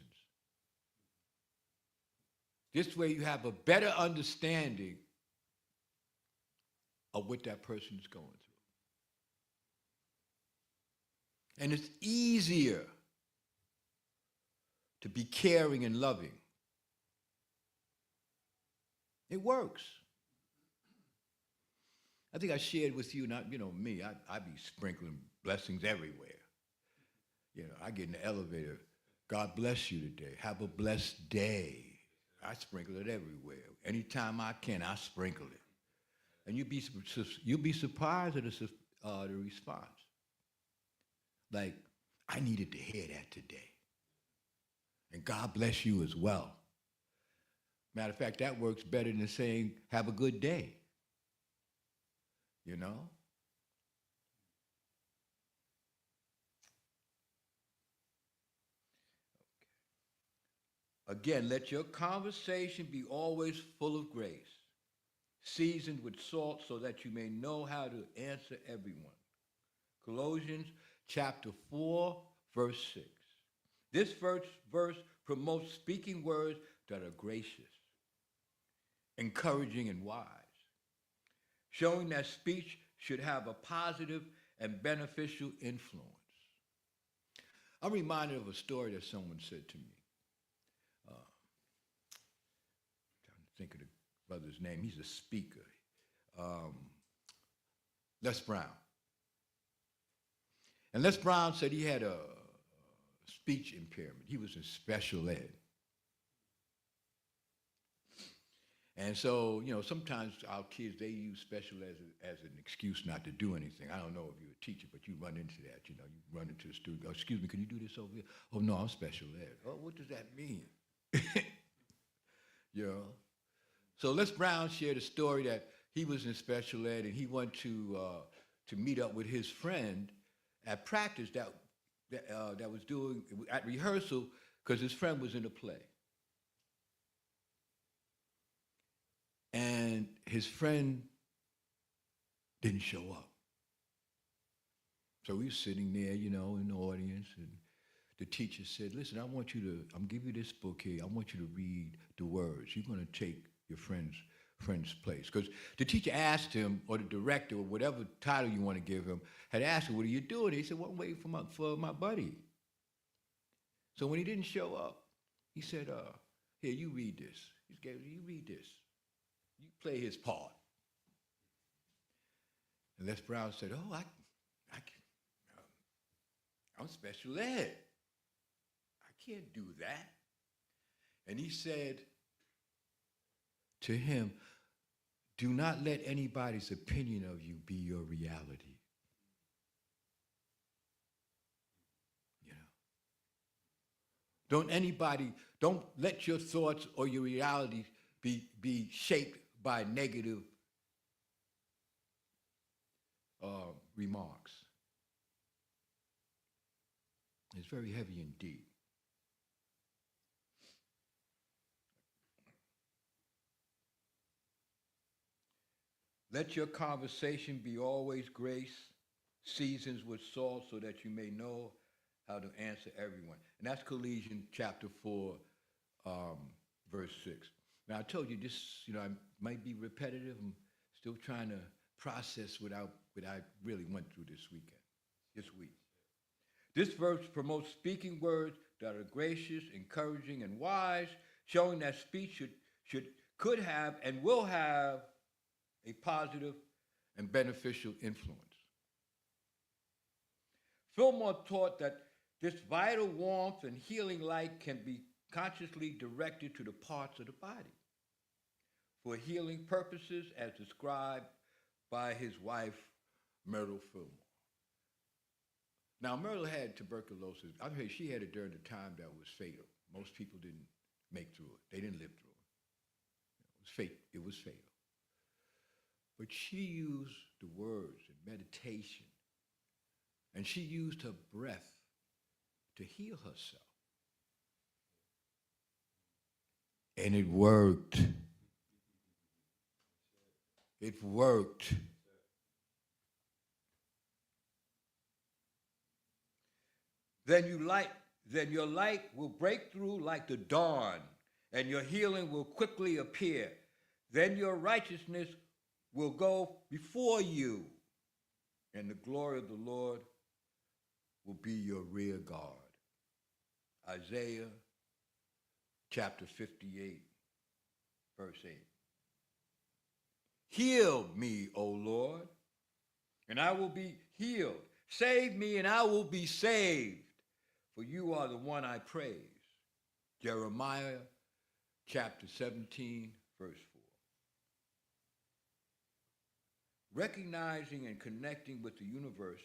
D: This way you have a better understanding of what that person is going through. And it's easier to be caring and loving. It works. I think I shared with you, not me, I be sprinkling blessings everywhere. I get in the elevator. God bless you today. Have a blessed day. I sprinkle it everywhere. Anytime I can, I sprinkle it. And you'll be surprised at the response. Like, I needed to hear that today. And God bless you as well. Matter of fact, that works better than saying, have a good day. Again, let your conversation be always full of grace, seasoned with salt, so that you may know how to answer everyone. Colossians chapter 4, verse 6. This verse promotes speaking words that are gracious, encouraging, and wise, showing that speech should have a positive and beneficial influence. I'm reminded of a story that someone said to me. Trying to think of the brother's name. He's a speaker. Les Brown. And Les Brown said he had a speech impairment. He was in special ed. And so, sometimes our kids, they use special ed as an excuse not to do anything. I don't know if you're a teacher, but you run into that. You run into the student, go, excuse me, can you do this over here? Oh, no, I'm special ed. Oh, what does that mean? So Les Brown shared a story that he was in special ed and he went to meet up with his friend at practice that was doing, at rehearsal, because his friend was in a play. And his friend didn't show up. So he was sitting there, in the audience, and the teacher said, listen, I'm giving you this book here. I want you to read the words. You're going to take your friend's place. Because the teacher asked him, or the director, or whatever title you want to give him, had asked him, what are you doing? He said, well, I'm waiting for my buddy. So when he didn't show up, he said, here, you read this. You read this. You play his part. And Les Brown said, oh, I'm special ed. I can't do that. And he said to him, do not let anybody's opinion of you be your reality. Don't let your thoughts or your reality be shaped by negative remarks. It's very heavy and deep. Let your conversation be always grace, seasons with salt, so that you may know how to answer everyone. And that's Colossians chapter 4, verse 6. Now, I told you this, I might be repetitive. I'm still trying to process what I really went through this week. This verse promotes speaking words that are gracious, encouraging, and wise, showing that speech could have and will have a positive and beneficial influence. Fillmore taught that this vital warmth and healing light can be consciously directed to the parts of the body for healing purposes as described by his wife, Myrtle Fillmore. Now, Myrtle had tuberculosis. I've heard she had it during the time that was fatal. Most people didn't make through it. They didn't live through it. It was fatal. But she used the words and meditation, and she used her breath to heal herself. And it worked. It worked. Then your light will break through like the dawn, and your healing will quickly appear. Then your righteousness will go before you, and the glory of the Lord will be your rear guard. Isaiah chapter 58, verse 8. Heal me, O Lord, and I will be healed. Save me, and I will be saved, for you are the one I praise. Jeremiah chapter 17, verse 4. Recognizing and connecting with the universe,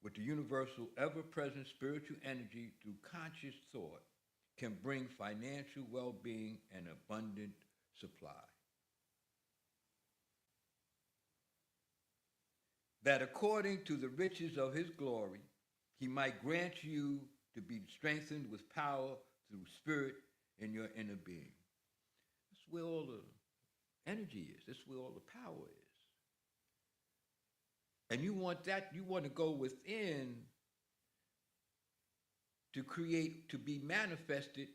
D: with the universal, ever-present spiritual energy through conscious thought, can bring financial well-being and abundant supply. That according to the riches of his glory, he might grant you to be strengthened with power through spirit in your inner being. That's where all the energy is. That's where all the power is. And you want to go within to create, to be manifested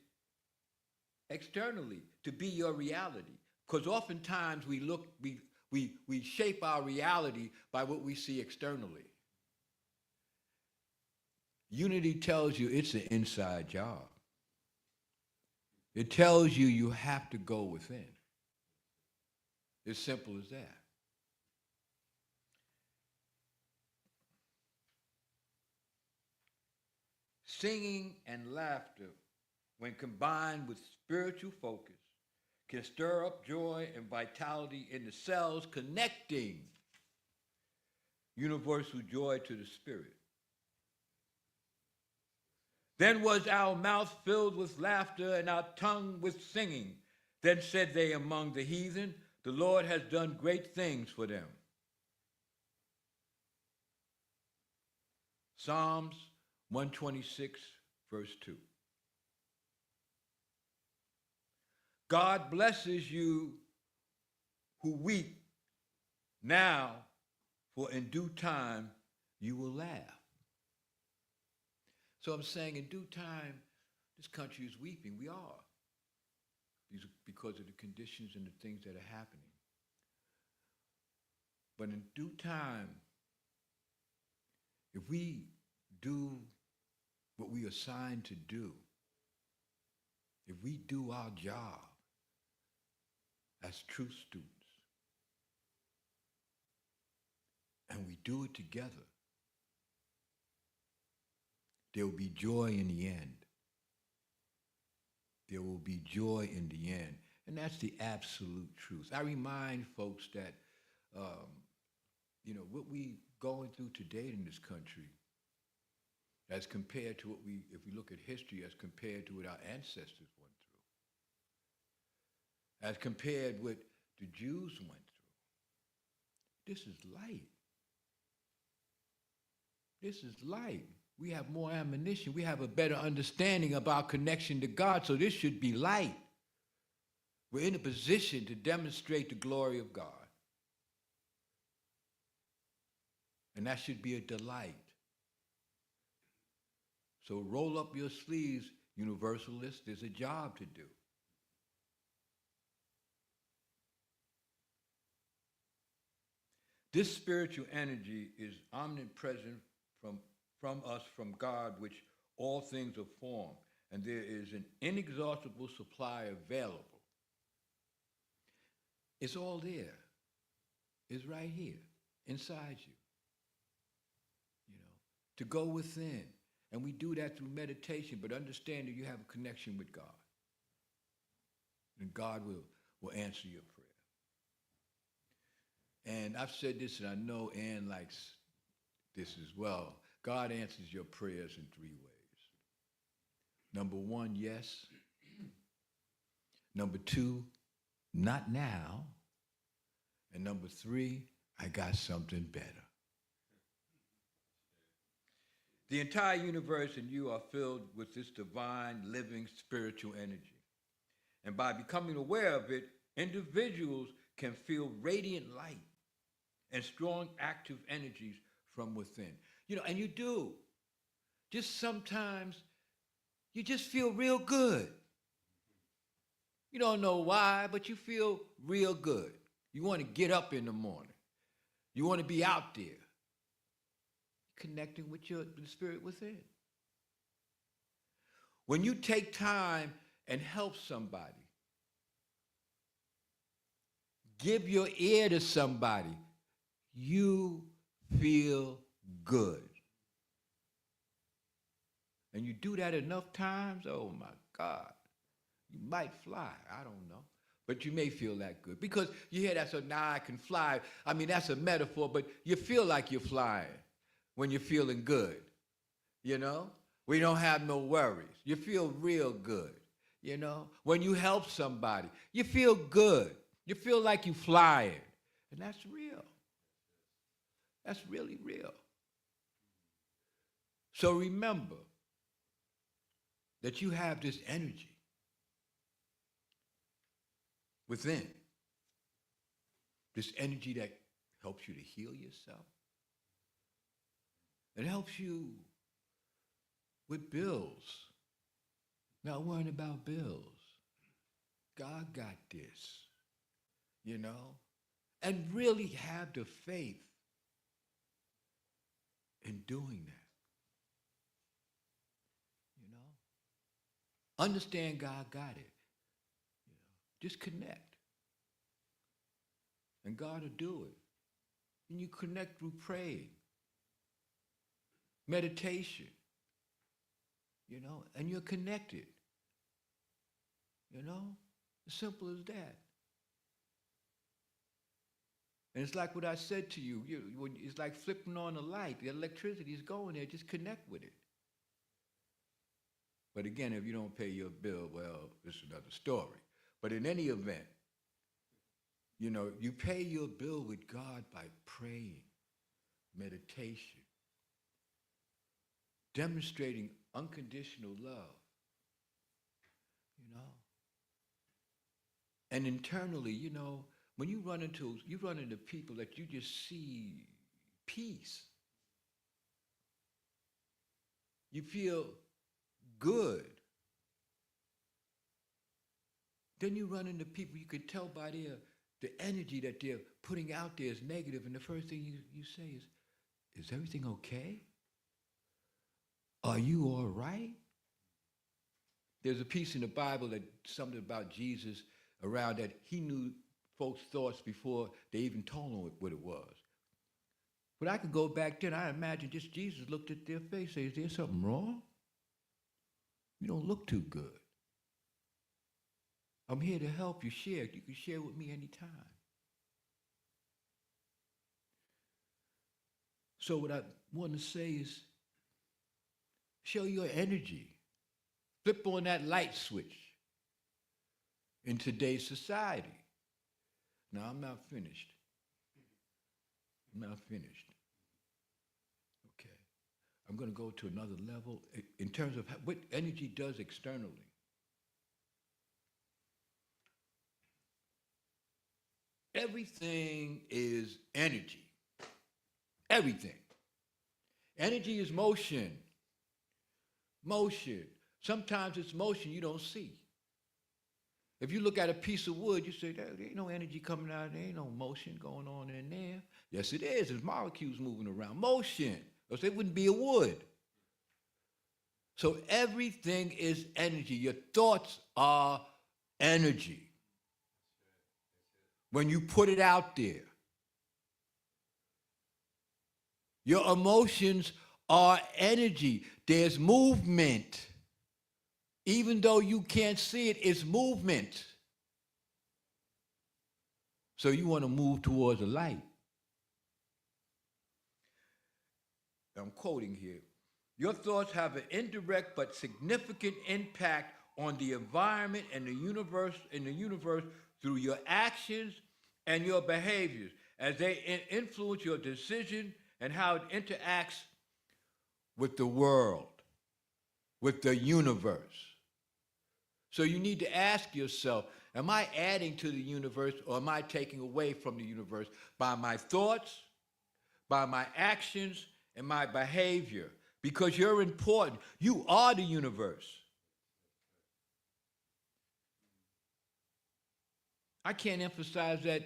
D: externally, to be your reality. Because oftentimes we shape our reality by what we see externally. Unity tells you it's an inside job. It tells you you have to go within. As simple as that. Singing and laughter, when combined with spiritual focus, can stir up joy and vitality in the cells, connecting universal joy to the spirit. Then was our mouth filled with laughter and our tongue with singing. Then said they among the heathen, the Lord has done great things for them. Psalms 126, verse 2. God blesses you who weep now, for in due time you will laugh. So I'm saying in due time, this country is weeping. We are. Because of the conditions and the things that are happening. But in due time, if we do what we are assigned to do, if we do our job as true students, and we do it together, there will be joy in the end. There will be joy in the end. And that's the absolute truth. I remind folks that, what we going through today in this country as compared to if we look at history, as compared to what our ancestors went through, as compared with the Jews went through. This is light. This is light. We have more ammunition. We have a better understanding of our connection to God, so this should be light. We're in a position to demonstrate the glory of God. And that should be a delight. So roll up your sleeves, Universalists. There's a job to do. This spiritual energy is omnipresent from us, from God, which all things are formed, and there is an inexhaustible supply available. It's all there. It's right here, inside you. To go within. And we do that through meditation, but understand that you have a connection with God. And God will answer your prayer. And I've said this, and I know Ann likes this as well. God answers your prayers in 3 ways. Number 1, yes. Number 2, not now. And number 3, I got something better. The entire universe and you are filled with this divine, living, spiritual energy. And by becoming aware of it, individuals can feel radiant light and strong, active energies from within. And you do. Just sometimes, you just feel real good. You don't know why, but you feel real good. You want to get up in the morning. You want to be out there. Connecting with the spirit within. When you take time and help somebody, give your ear to somebody, you feel good. And you do that enough times, oh my God, you might fly, I don't know. But you may feel that good. Because you hear that, so now I can fly. I mean, that's a metaphor, but you feel like you're flying. When you're feeling good, we don't have no worries. You feel real good, When you help somebody, you feel good. You feel like you're flying. And that's real. That's really real. So remember that you have this energy within. This energy that helps you to heal yourself. It helps you with bills. Not worrying about bills. God got this, And really have the faith in doing that. Understand God got it. Just connect. And God will do it. And you connect through praying. Meditation, and you're connected, as simple as that. And it's like what I said to you, it's like flipping on a light. The electricity is going there, just connect with it. But again, if you don't pay your bill, well, it's another story. But in any event, you pay your bill with God by praying, meditation, demonstrating unconditional love, And internally, when you run into people that you just see peace. You feel good. Then you run into people you can tell by the energy that they're putting out there is negative, and the first thing you say is everything okay? Are you all right? There's a piece in the Bible that something about Jesus around that he knew folks' thoughts before they even told him what it was. But I could go back then, I imagine just Jesus looked at their face and said, is there something wrong? You don't look too good. I'm here to help you share. You can share with me anytime. So what I want to say is, Show your energy. Flip on that light switch in today's society. Now, I'm not finished. I'm not finished. Okay. I'm going to go to another level in terms of what energy does externally. Everything is energy. Everything. Energy is motion. Motion. Sometimes it's motion you don't see. If you look at a piece of wood, you say, there ain't no energy coming out, there ain't no motion going on in there. Yes, it is. There's molecules moving around. Motion. Else it wouldn't be a wood. So everything is energy. Your thoughts are energy. When you put it out there. Your emotions are energy. There's movement. Even though you can't see it, it's movement. So you want to move towards the light. I'm quoting here. Your thoughts have an indirect but significant impact on the environment and the universe through your actions and your behaviors as they influence your decision and how it interacts with the world, with the universe. So you need to ask yourself, am I adding to the universe or am I taking away from the universe by my thoughts, by my actions, and my behavior? Because you're important. You are the universe. I can't emphasize that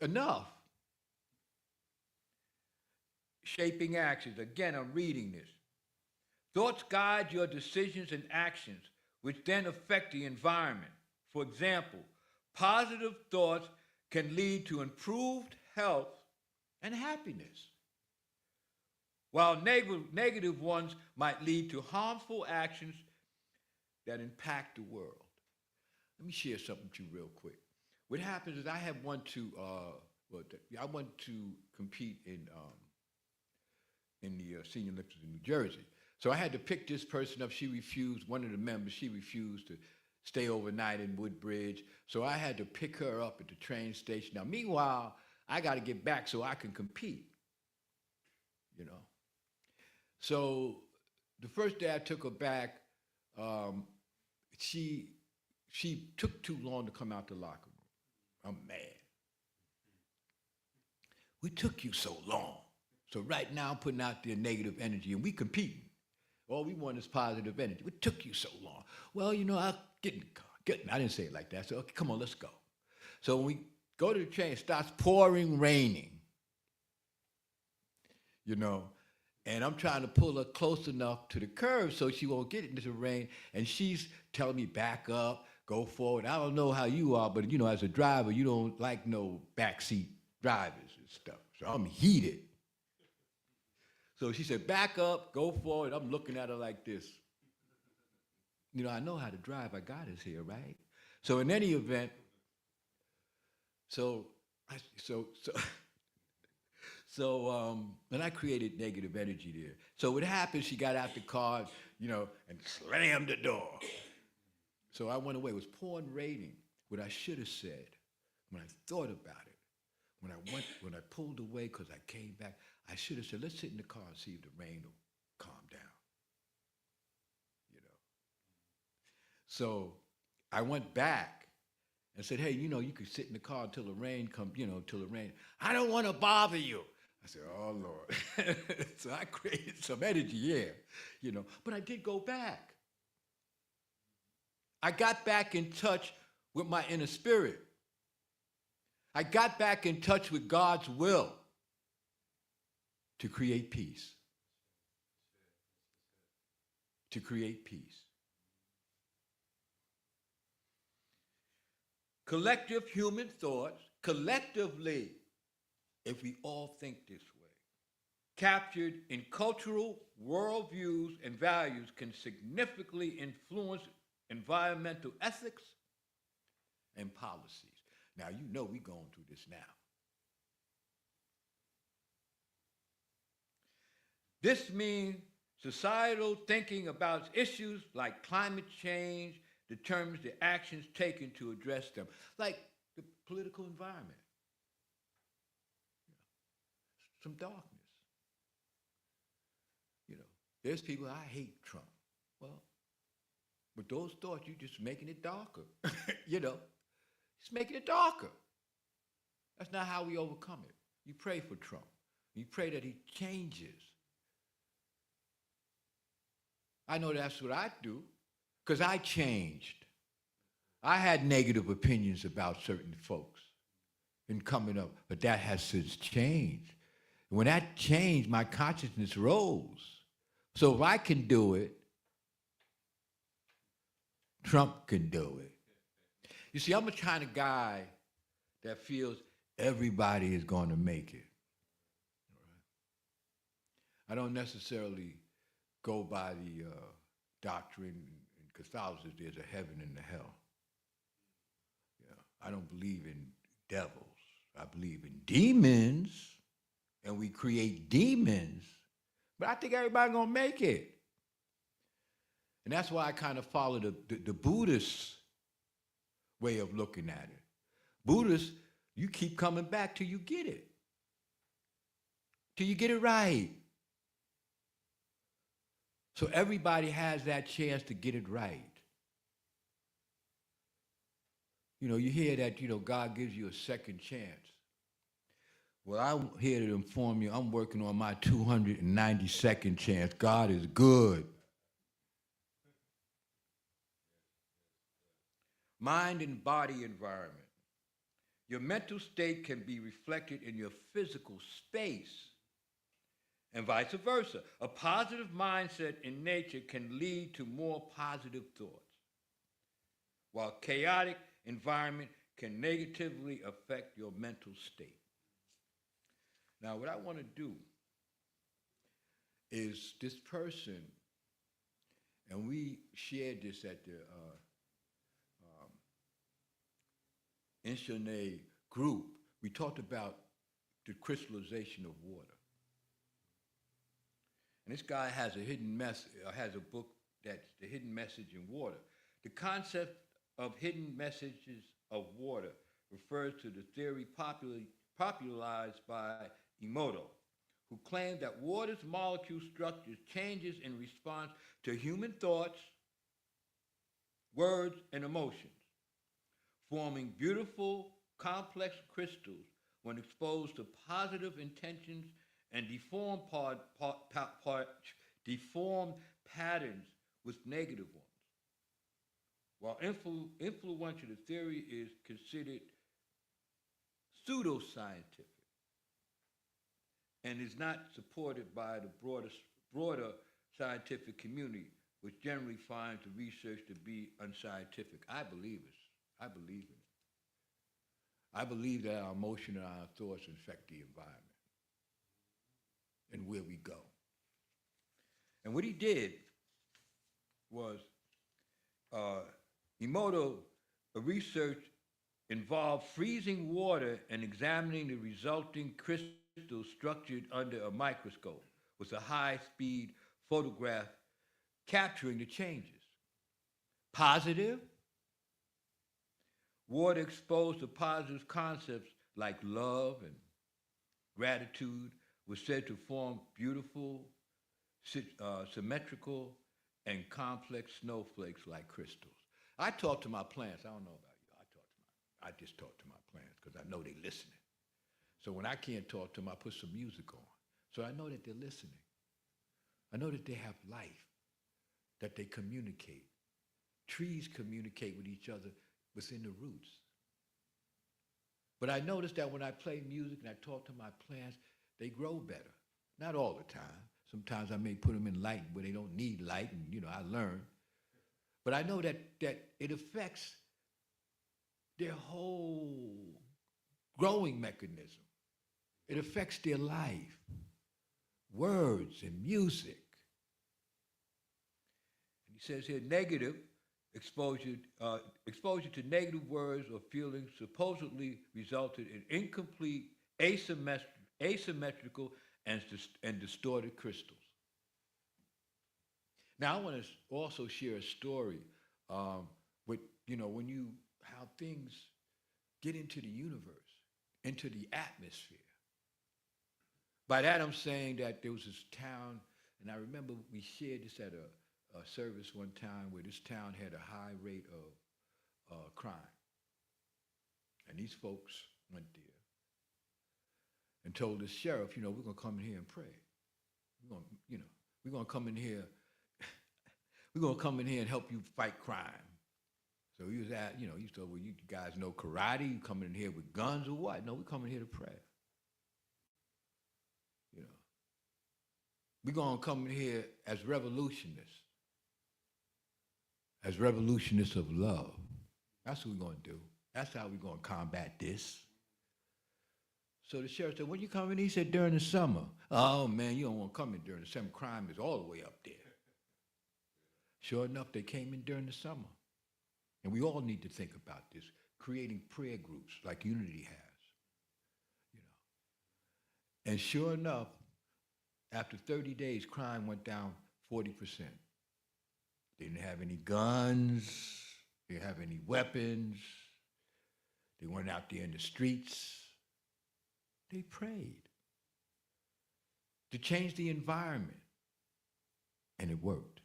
D: enough. Shaping actions. Again, I'm reading this. Thoughts guide your decisions and actions, which then affect the environment. For example, positive thoughts can lead to improved health and happiness, while negative ones might lead to harmful actions that impact the world. Let me share something with you real quick. What happens is I want to compete in the Senior Olympics in New Jersey. So I had to pick this person up. She refused, one of the members, she refused to stay overnight in Woodbridge. So I had to pick her up at the train station. Now, meanwhile, I got to get back so I can compete, you know. So the first day I took her back, she took too long to come out the locker room. I'm mad. We took you so long. So right now I'm putting out their negative energy and we competing. All we want is positive energy. What took you so long? Well, you know, I'll get in the car. I didn't say it like that. So, okay, come on, let's go. So when we go to the train, it starts pouring, raining. You know, and I'm trying to pull her close enough to the curb so she won't get into the rain. And she's telling me, back up, go forward. I don't know how you are, but, you know, as a driver, you don't like no backseat drivers and stuff. So I'm heated. So she said, back up, go forward. I'm looking at her like this. You know, I know how to drive. I got us here, right? So in any event, and I created negative energy there. So what happened, she got out the car, you know, and slammed the door. So I went away. It was pouring, raining. What I should have said, when I thought about it, when I pulled away because I came back, I should have said, let's sit in the car and see if the rain will calm down. You know. So I went back and said, hey, you know, you could sit in the car until the rain comes, you know, until the rain. I don't want to bother you. I said, oh, Lord. So I created some energy, yeah, you know. But I did go back. I got back in touch with my inner spirit. I got back in touch with God's will to create peace. To create peace. Collective human thoughts, collectively, if we all think this way, captured in cultural worldviews and values, can significantly influence environmental ethics and policies. Now, you know we're going through this now. This means
F: Societal thinking about issues like climate change determines the actions taken to address them, like the political environment. Some darkness. You know, there's people, I hate Trump. Well, with those thoughts, you're just making it darker. You know, just making it darker. That's not how we overcome it. You pray for Trump. You pray that he changes. I know that's what I do, because I changed. I had negative opinions about certain folks in coming up, but that has since changed. When that changed, my consciousness rose. So if I can do it, Trump can do it. You see, I'm a kind of guy that feels everybody is going to make it. I don't necessarily go by the doctrine in Catholicism, there's a heaven and a hell. Yeah. I don't believe in devils. I believe in demons, and we create demons, but I think everybody's going to make it. And that's why I kind of follow the Buddhist way of looking at it. Buddhists, you keep coming back till you get it. Till you get it right. So everybody has that chance to get it right. You know, you hear that, you know, God gives you a second chance. Well, I'm here to inform you, I'm working on my 292nd chance. God is good. Mind and body environment. Your mental state can be reflected in your physical space, and vice versa. A positive mindset in nature can lead to more positive thoughts, while chaotic environment can negatively affect your mental state. Now, what I want to do is this person, and we shared this at the Inshone group, we talked about the crystallization of water. And this guy has a hidden has a book that's The Hidden Message in Water. The concept of hidden messages of water refers to the theory popularized by Emoto, who claimed that water's molecule structure changes in response to human thoughts, words, and emotions, forming beautiful, complex crystals when exposed to positive intentions and deformed patterns with negative ones. While influential, the theory is considered pseudoscientific and is not supported by the broader scientific community, which generally finds the research to be unscientific. I believe in it. I believe that our emotion and our thoughts affect the environment and where we go. And what he did was, Emoto research involved freezing water and examining the resulting crystals structured under a microscope with a high-speed photograph capturing the changes. Positive, water exposed to positive concepts like love and gratitude was said to form beautiful, symmetrical, and complex snowflakes like crystals. I talk to my plants. I don't know about you. I just talk to my plants because I know they're listening. So when I can't talk to them, I put some music on. So I know that they're listening. I know that they have life, that they communicate. Trees communicate with each other within the roots. But I noticed that when I play music and I talk to my plants, they grow better. Not all the time. Sometimes I may put them in light where they don't need light, and I learn. But I know that it affects their whole growing mechanism. It affects their life, words and music. And he says here, negative exposure to negative words or feelings supposedly resulted in incomplete, asymmetrical, and distorted crystals. Now, I want to also share a story with, how things get into the universe, into the atmosphere. By that, I'm saying that there was this town, and I remember we shared this at a service one time where this town had a high rate of crime. And these folks went there and told the sheriff, we're going to come in here and pray. We're going to come in here. We're going to come in here and help you fight crime. So he was he said, well, you guys know karate? You coming in here with guns or what? No, we're coming here to pray. We're going to come in here as revolutionists of love. That's what we're going to do. That's how we're going to combat this. So the sheriff said, when you coming? He said, during the summer. Oh, man, you don't want to come in during the summer. Crime is all the way up there. Sure enough, they came in during the summer. And we all need to think about this, creating prayer groups like Unity has. And sure enough, after 30 days, crime went down 40%. They didn't have any guns. They didn't have any weapons. They weren't out there in the streets. They prayed to change the environment. And it worked.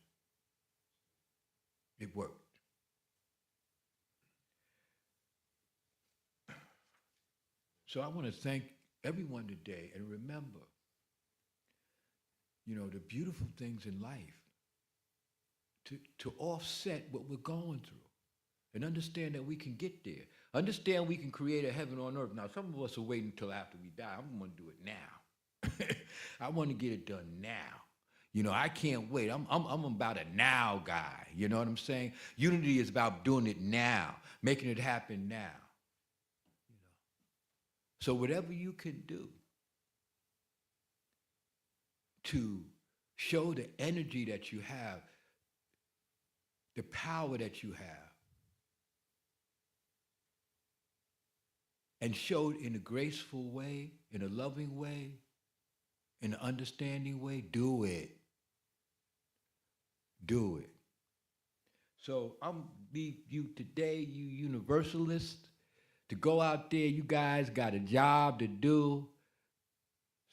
F: It worked. So I want to thank everyone today and remember, the beautiful things in life to offset what we're going through and understand that we can get there. Understand we can create a heaven on earth. Now, some of us are waiting until after we die. I'm going to do it now. I want to get it done now. I can't wait. I'm about a now guy. You know what I'm saying? Unity is about doing it now, making it happen now. So whatever you can do to show the energy that you have, the power that you have, and show it in a graceful way, in a loving way, in an understanding way, do it. Do it. So I'm be you today, you universalists, to go out there. You guys got a job to do.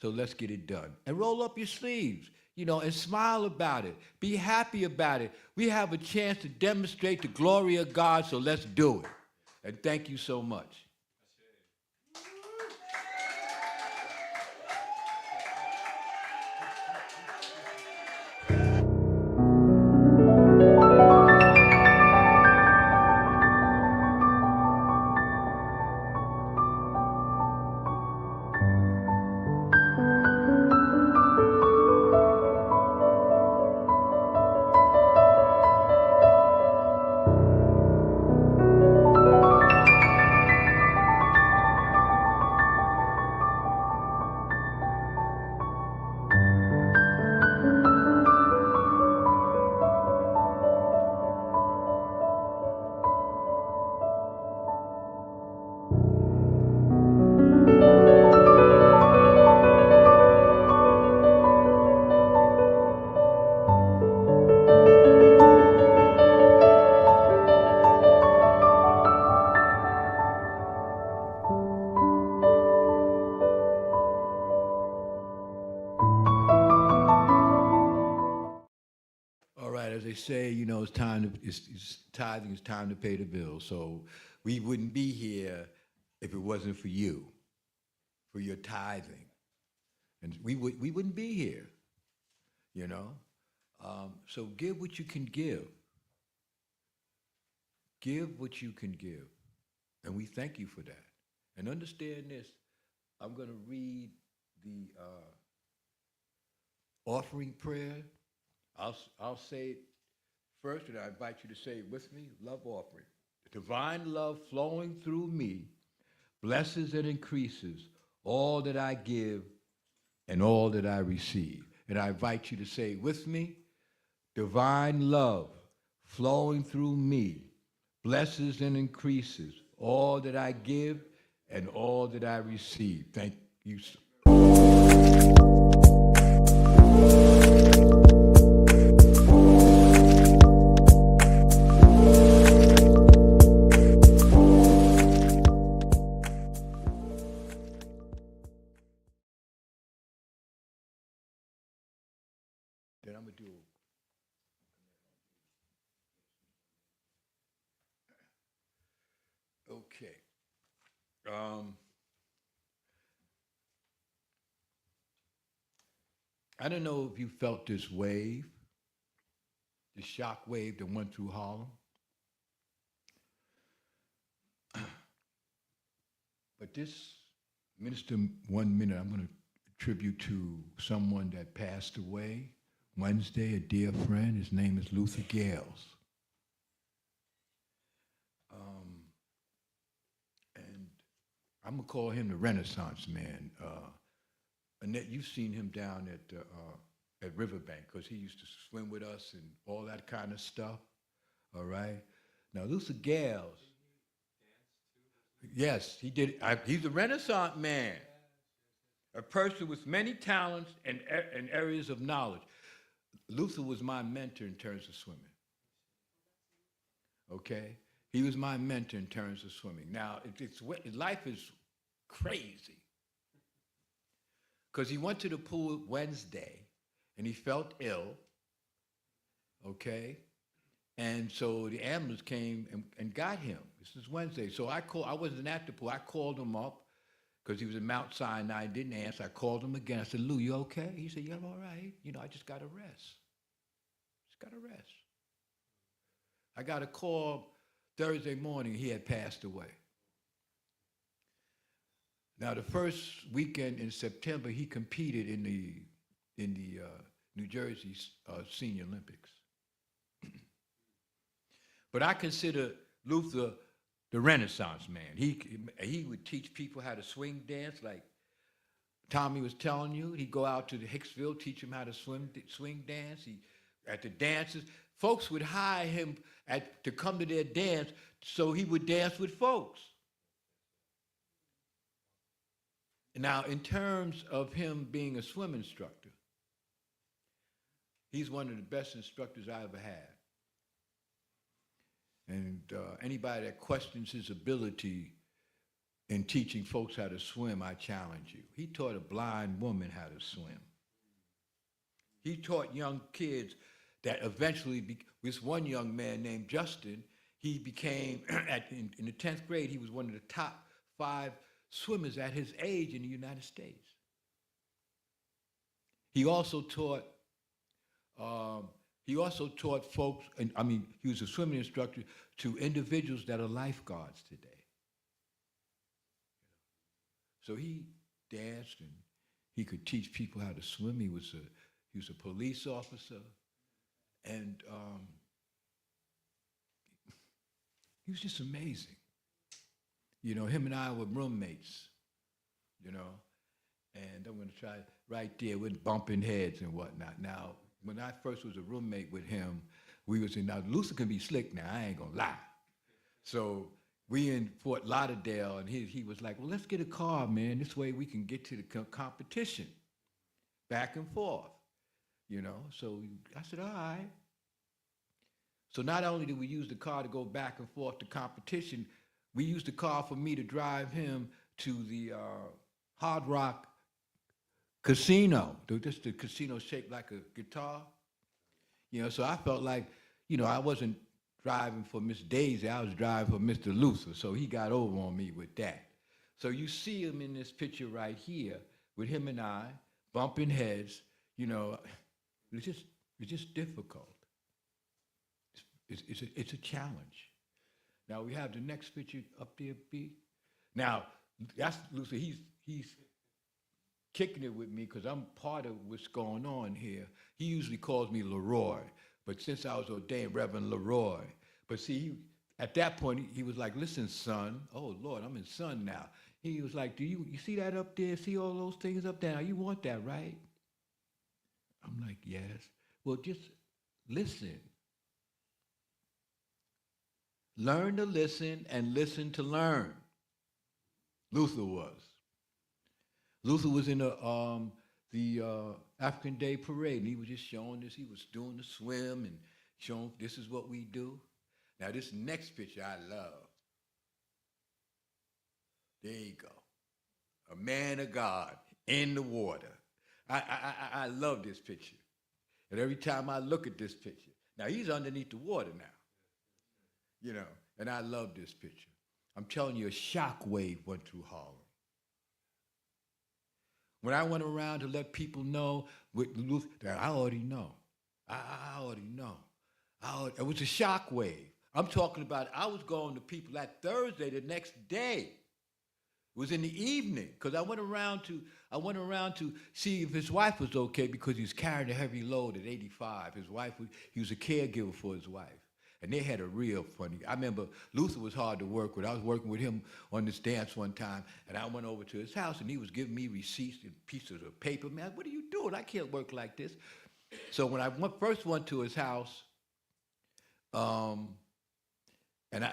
F: So let's get it done. And roll up your sleeves, and smile about it. Be happy about it. We have a chance to demonstrate the glory of God, so let's do it. And thank you so much. As they say, it's time to, it's tithing, it's time to pay the bills. So we wouldn't be here if it wasn't for you, for your tithing. And we wouldn't be here, So give what you can give. Give what you can give. And we thank you for that. And understand this, I'm going to read the offering prayer. I'll say it first, and I invite you to say it with me. Love offering. The divine love flowing through me blesses and increases all that I give and all that I receive. And I invite you to say it with me. Divine love flowing through me blesses and increases all that I give and all that I receive. Thank you so Okay. I don't know if you felt this wave, the shock wave that went through Harlem. But this minister, 1 minute, I'm going to tribute to someone that passed away Wednesday, a dear friend. His name is Luther Gales. And I'm going to call him the Renaissance man. Annette, you've seen him down at Riverbank because he used to swim with us and all that kind of stuff. All right? Now, Luther Gales, yes, he did. He's a Renaissance man, a person with many talents and areas of knowledge. Luther was my mentor in terms of swimming. Okay? He was my mentor in terms of swimming. Now, life is crazy. Because he went to the pool Wednesday, and he felt ill, okay? And so the ambulance came and got him. This is Wednesday. So I wasn't at the pool. I called him up because he was in Mount Sinai, didn't answer. I called him again. I said, Lou, you okay? He said, yeah, I'm all right. I just got to rest. Just got to rest. I got a call Thursday morning. He had passed away. Now, the first weekend in September, he competed in the New Jersey Senior Olympics. But I consider Luther the Renaissance man. He would teach people how to swing dance, like Tommie was telling you. He'd go out to the Hicksville, teach them how to swing dance. At the dances, folks would hire him to come to their dance so he would dance with folks. Now, in terms of him being a swim instructor, he's one of the best instructors I ever had. And anybody that questions his ability in teaching folks how to swim, I challenge you. He taught a blind woman how to swim. He taught young kids that eventually, this one young man named Justin, he became, in the 10th grade, he was one of the top 5 swimmers at his age in the United States. He also taught folks, he was a swimming instructor to individuals that are lifeguards today. So he danced and he could teach people how to swim. He was a police officer, and he was just amazing. Him and I were roommates, and I'm going to try right there, we're bumping heads and whatnot. Now, when I first was a roommate with him, now Luther can be slick now, I ain't going to lie. So we in Fort Lauderdale, and he was like, well, let's get a car, man. This way we can get to the competition, back and forth, So I said, all right. So not only did we use the car to go back and forth to competition, we used the car for me to drive him to the Hard Rock Casino. Just the casino shaped like a guitar. So I felt like, I wasn't driving for Miss Daisy, I was driving for Mr. Luther. So he got over on me with that. So you see him in this picture right here with him and I bumping heads. It's just difficult. It's a challenge. Now we have the next picture up there, B. Now that's Luther. He's kicking it with me because I'm part of what's going on here. He usually calls me LeRoy, but since I was ordained Reverend LeRoy, but see, at that point he was like, "Listen, son. Oh Lord, I'm his son now." He was like, "Do you see that up there? See all those things up there? Now, you want that, right?" I'm like, "Yes." Well, just listen. Learn to listen and listen to learn. Luther was. Luther was in the African Day Parade, and he was just showing this. He was doing the swim and showing this is what we do. Now, this next picture I love. There you go. A man of God in the water. I love this picture. And every time I look at this picture, now he's underneath the water now. And I love this picture. I'm telling you, a shock wave went through Harlem. When I went around to let people know with Luther, that I already know. I already know. It was a shock wave. I'm talking about I was going to people that Thursday the next day. It was in the evening because I went around to see if his wife was okay because he was carrying a heavy load at 85. He was a caregiver for his wife. And they had a real funny. I remember Luther was hard to work with. I was working with him on this dance one time, and I went over to his house, and he was giving me receipts and pieces of paper. Man, what are you doing? I can't work like this. So when I first went to his house,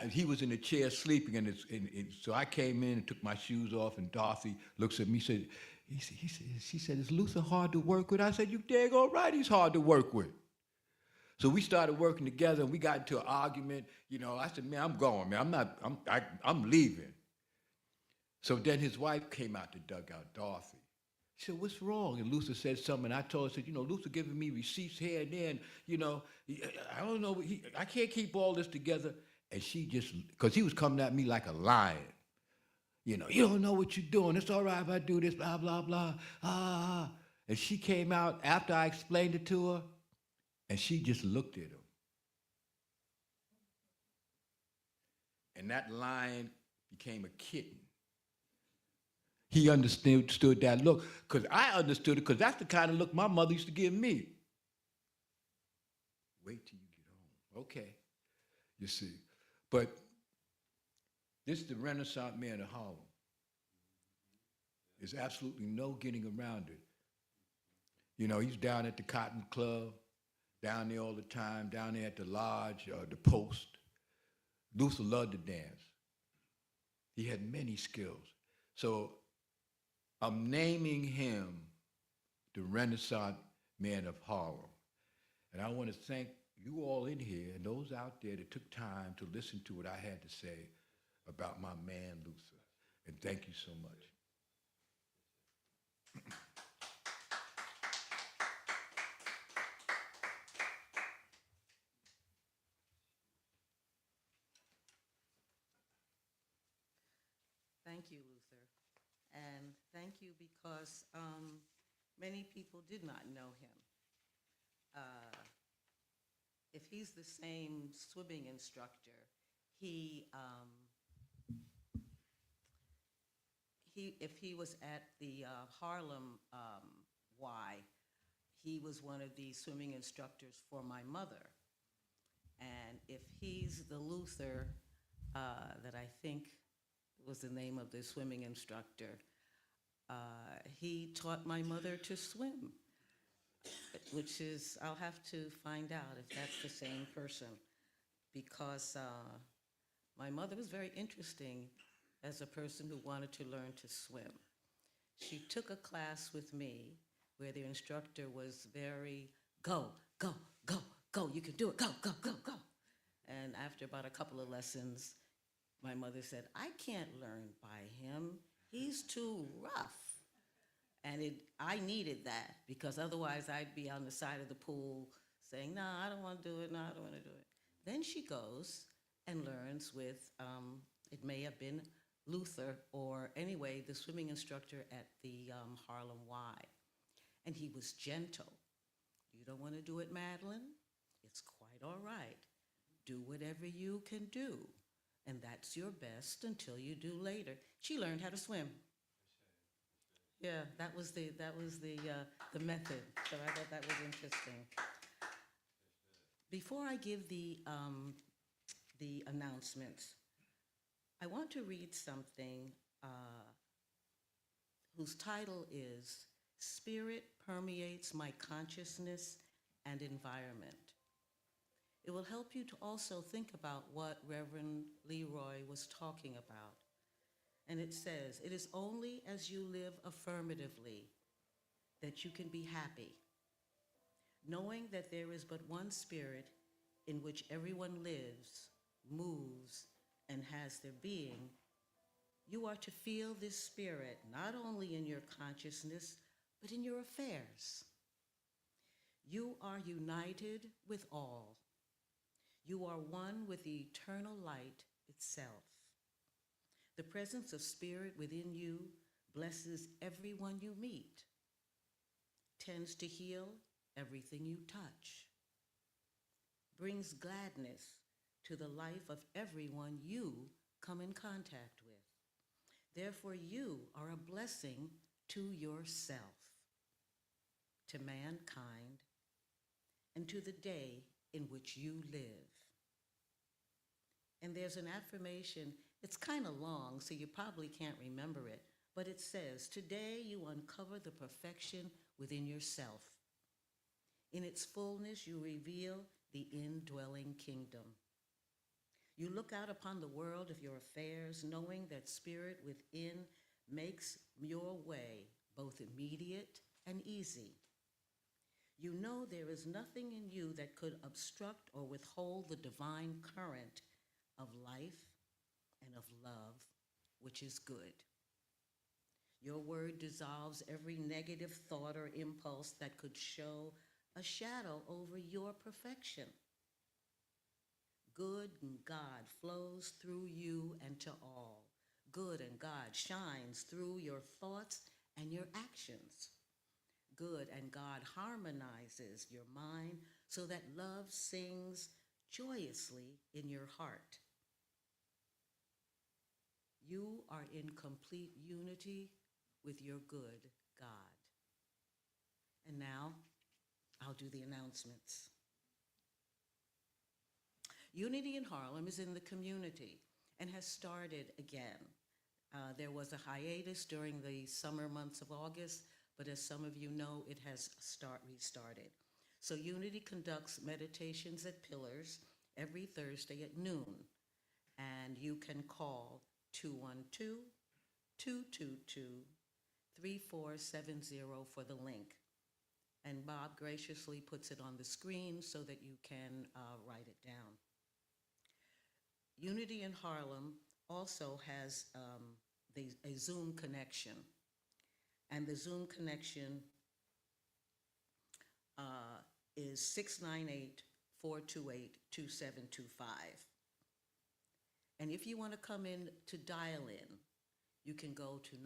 F: he was in the chair sleeping, and so I came in and took my shoes off, and Dorothy looks at me, she said, is Luther hard to work with? I said, you daggone right, he's hard to work with. So we started working together, and we got into an argument. You know, I said, man, I'm going, man. I'm leaving. So then his wife came out the dugout, Dorothy. She said, what's wrong? And Luther said something, and I told her, I said, you know, Luther giving me receipts here and there, and, you know, I don't know, I can't keep all this together. And she just, because he was coming at me like a lion. You know, you don't know what you're doing. It's all right if I do this, blah, blah, blah. And she came out after I explained it to her, and she just looked at him. And that lion became a kitten. He understood that look, because I understood it, because that's the kind of look my mother used to give me. Wait till you get home. Okay, you see. But this is the Renaissance man of Harlem. There's absolutely no getting around it. You know, he's down at the Cotton Club, down there all the time, down there at the Lodge, the Post. Luther loved to dance. He had many skills. So I'm naming him the Renaissance man of Harlem. And I want to thank you all in here and those out there that took time to listen to what I had to say about my man Luther. And thank you so much.
A: Thank you, Luther. And thank you because many people did not know him. If he's the same swimming instructor, if he was at the Harlem Y, he was one of the swimming instructors for my mother. And if he's the Luther that I think was the name of the swimming instructor, he taught my mother to swim, which is, I'll have to find out if that's the same person, because my mother was very interesting as a person who wanted to learn to swim. She took a class with me where the instructor was very, go, go, go, go, you can do it, go, go, go, go. And after about a couple of lessons, my mother said, I can't learn by him. He's too rough. And I needed that, because otherwise I'd be on the side of the pool saying, no, I don't want to do it, no, I don't want to do it. Then she goes and learns with, it may have been Luther, or anyway, the swimming instructor at the Harlem Y. And he was gentle. You don't want to do it, Madeline? It's quite all right. Do whatever you can do. And that's your best until you do later. She learned how to swim. Yeah, that was the method. So I thought that was interesting. Before I give the announcements, I want to read something whose title is Spirit Permeates My Consciousness and Environment. It will help you to also think about what Reverend LeRoy was talking about. And it says, it is only as you live affirmatively that you can be happy, knowing that there is but one spirit in which everyone lives, moves, and has their being. You are to feel this spirit not only in your consciousness, but in your affairs. You are united with all. You are one with the eternal light itself. The presence of spirit within you blesses everyone you meet, tends to heal everything you touch, brings gladness to the life of everyone you come in contact with. Therefore, you are a blessing to yourself, to mankind, and to the day in which you live. And there's an affirmation, it's kind of long, so you probably can't remember it, but it says, today you uncover the perfection within yourself. In its fullness, you reveal the indwelling kingdom. You look out upon the world of your affairs, knowing that spirit within makes your way both immediate and easy. You know there is nothing in you that could obstruct or withhold the divine current of life and of love, which is good. Your word dissolves every negative thought or impulse that could show a shadow over your perfection. Good and God flows through you and to all. Good and God shines through your thoughts and your actions. Good and God harmonizes your mind so that love sings joyously in your heart. You are in complete unity with your good God. And now, I'll do the announcements. Unity in Harlem is in the community and has started again. There was a hiatus during the summer months of August, but as some of you know, it has restarted. So Unity conducts meditations at Pillars every Thursday at noon, and you can call 212-222-3470 for the link. And Bob graciously puts it on the screen so that you can write it down. Unity in Harlem also has a Zoom connection. And the Zoom connection is 698-428-2725. And if you want to come in to dial in, you can go to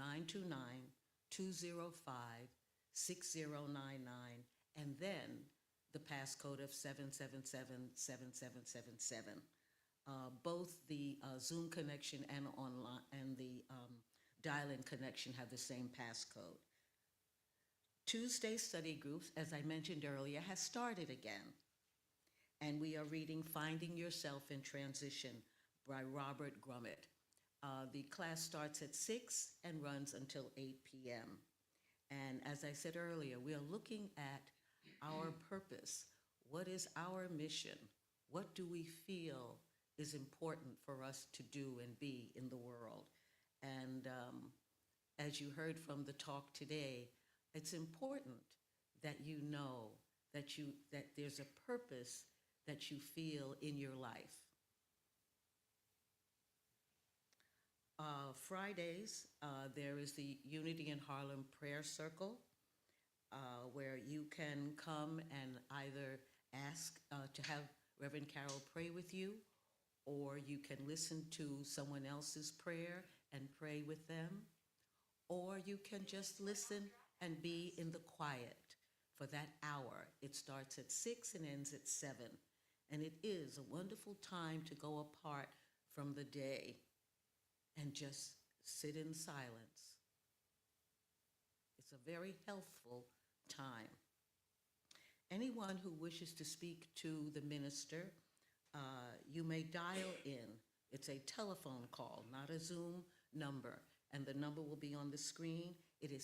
A: 929-205-6099, and then the passcode of 777-7777. Both the Zoom connection and online and the dial-in connection have the same passcode. Tuesday study groups, as I mentioned earlier, has started again. And we are reading Finding Yourself in Transition by Robert Grummett. The class starts at 6 and runs until 8 p.m. And as I said earlier, we are looking at our purpose. What is our mission? What do we feel is important for us to do and be in the world? And as you heard from the talk today, it's important that you know that there's a purpose that you feel in your life. Fridays, there is the Unity in Harlem Prayer Circle, where you can come and either ask to have Reverend Carol pray with you, or you can listen to someone else's prayer and pray with them, or you can just listen and be in the quiet for that hour. It starts at 6 and ends at 7, and it is a wonderful time to go apart from the day and just sit in silence. It's a very healthful time. Anyone who wishes to speak to the minister, you may dial in. It's a telephone call, not a Zoom number, and the number will be on the screen. It is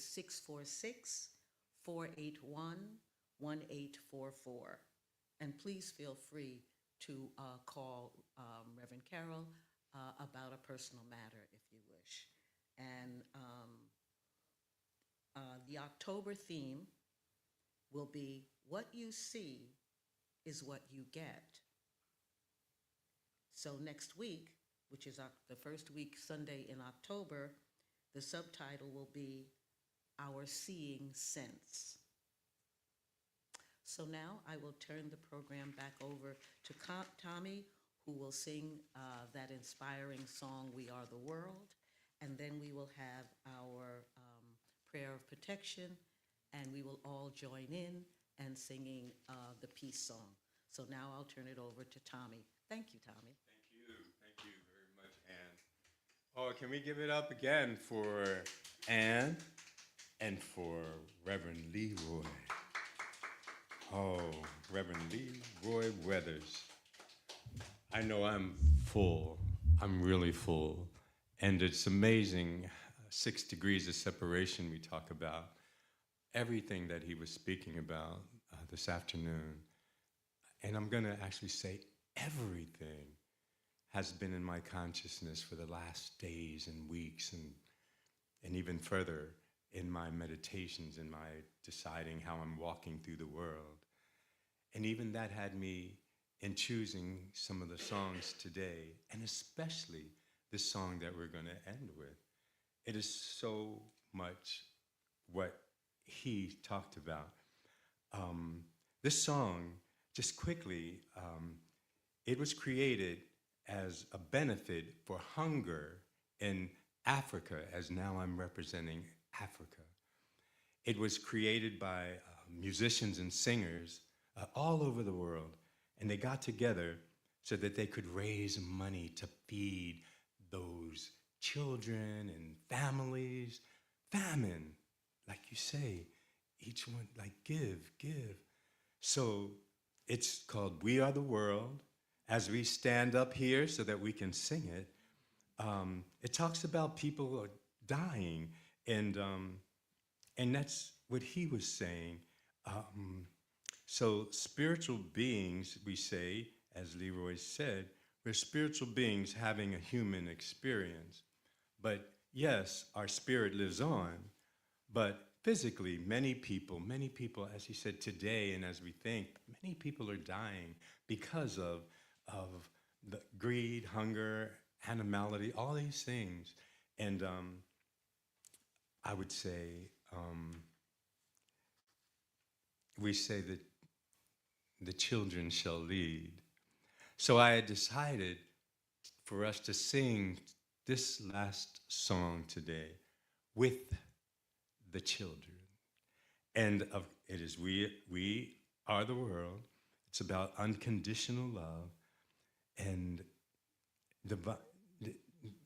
A: 646-481-1844. And please feel free to call Reverend Carol about a personal matter if you wish. And the October theme will be, what you see is what you get. So next week, which is the first week Sunday in October, the subtitle will be Our Seeing Sense. So now I will turn the program back over to Tommie, who will sing that inspiring song, We Are the World. and then we will have our prayer of protection, and we will all join in and singing the peace song. So now I'll turn it over to Tommie. Thank you, Tommie.
B: Thank you very much, Ann. Oh, can we give it up again for Ann and for Reverend LeRoy? Oh, Reverend LeRoy Weathers. I know I'm full. I'm really full. And it's amazing, 6 degrees of separation we talk about. Everything that he was speaking about this afternoon. And I'm going to actually say everything has been in my consciousness for the last days and weeks and even further in my meditations, in my deciding how I'm walking through the world. And even that had me in choosing some of the songs today, and especially this song that we're going to end with. It is so much what he talked about. This song, just quickly, it was created as a benefit for hunger in Africa, as now I'm representing Africa. It was created by musicians and singers all over the world, and they got together so that they could raise money to feed those children and families. Famine, like you say, each one, like give. So it's called We Are the World. As we stand up here so that we can sing it, it talks about people dying, and that's what he was saying. So spiritual beings, we say, as LeRoy said, we're spiritual beings having a human experience. But yes, our spirit lives on, but physically, many people, as he said today, and as we think, many people are dying because of the greed, hunger, animality, all these things. And I would say, we say that the children shall lead. So I had decided for us to sing this last song today with the children. And it is We Are the World. It's about unconditional love. And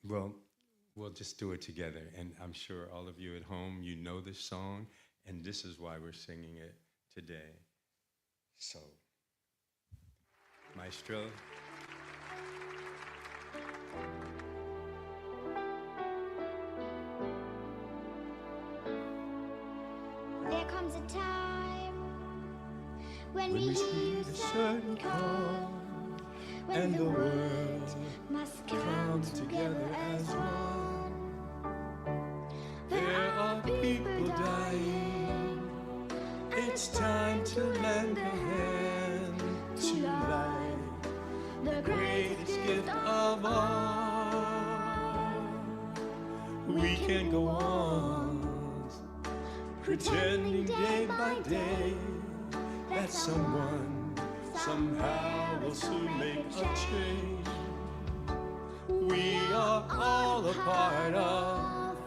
B: we'll just do it together. And I'm sure all of you at home, you know this song, and this is why we're singing it today. So, Maestro.
G: There comes a time when we
B: hear a certain call, and the world
G: must
B: come together as one. There are people dying. It's time to lend a hand to life, the greatest gift of all. We can go on pretending day by day that someone somehow will soon make a change. We are all a part of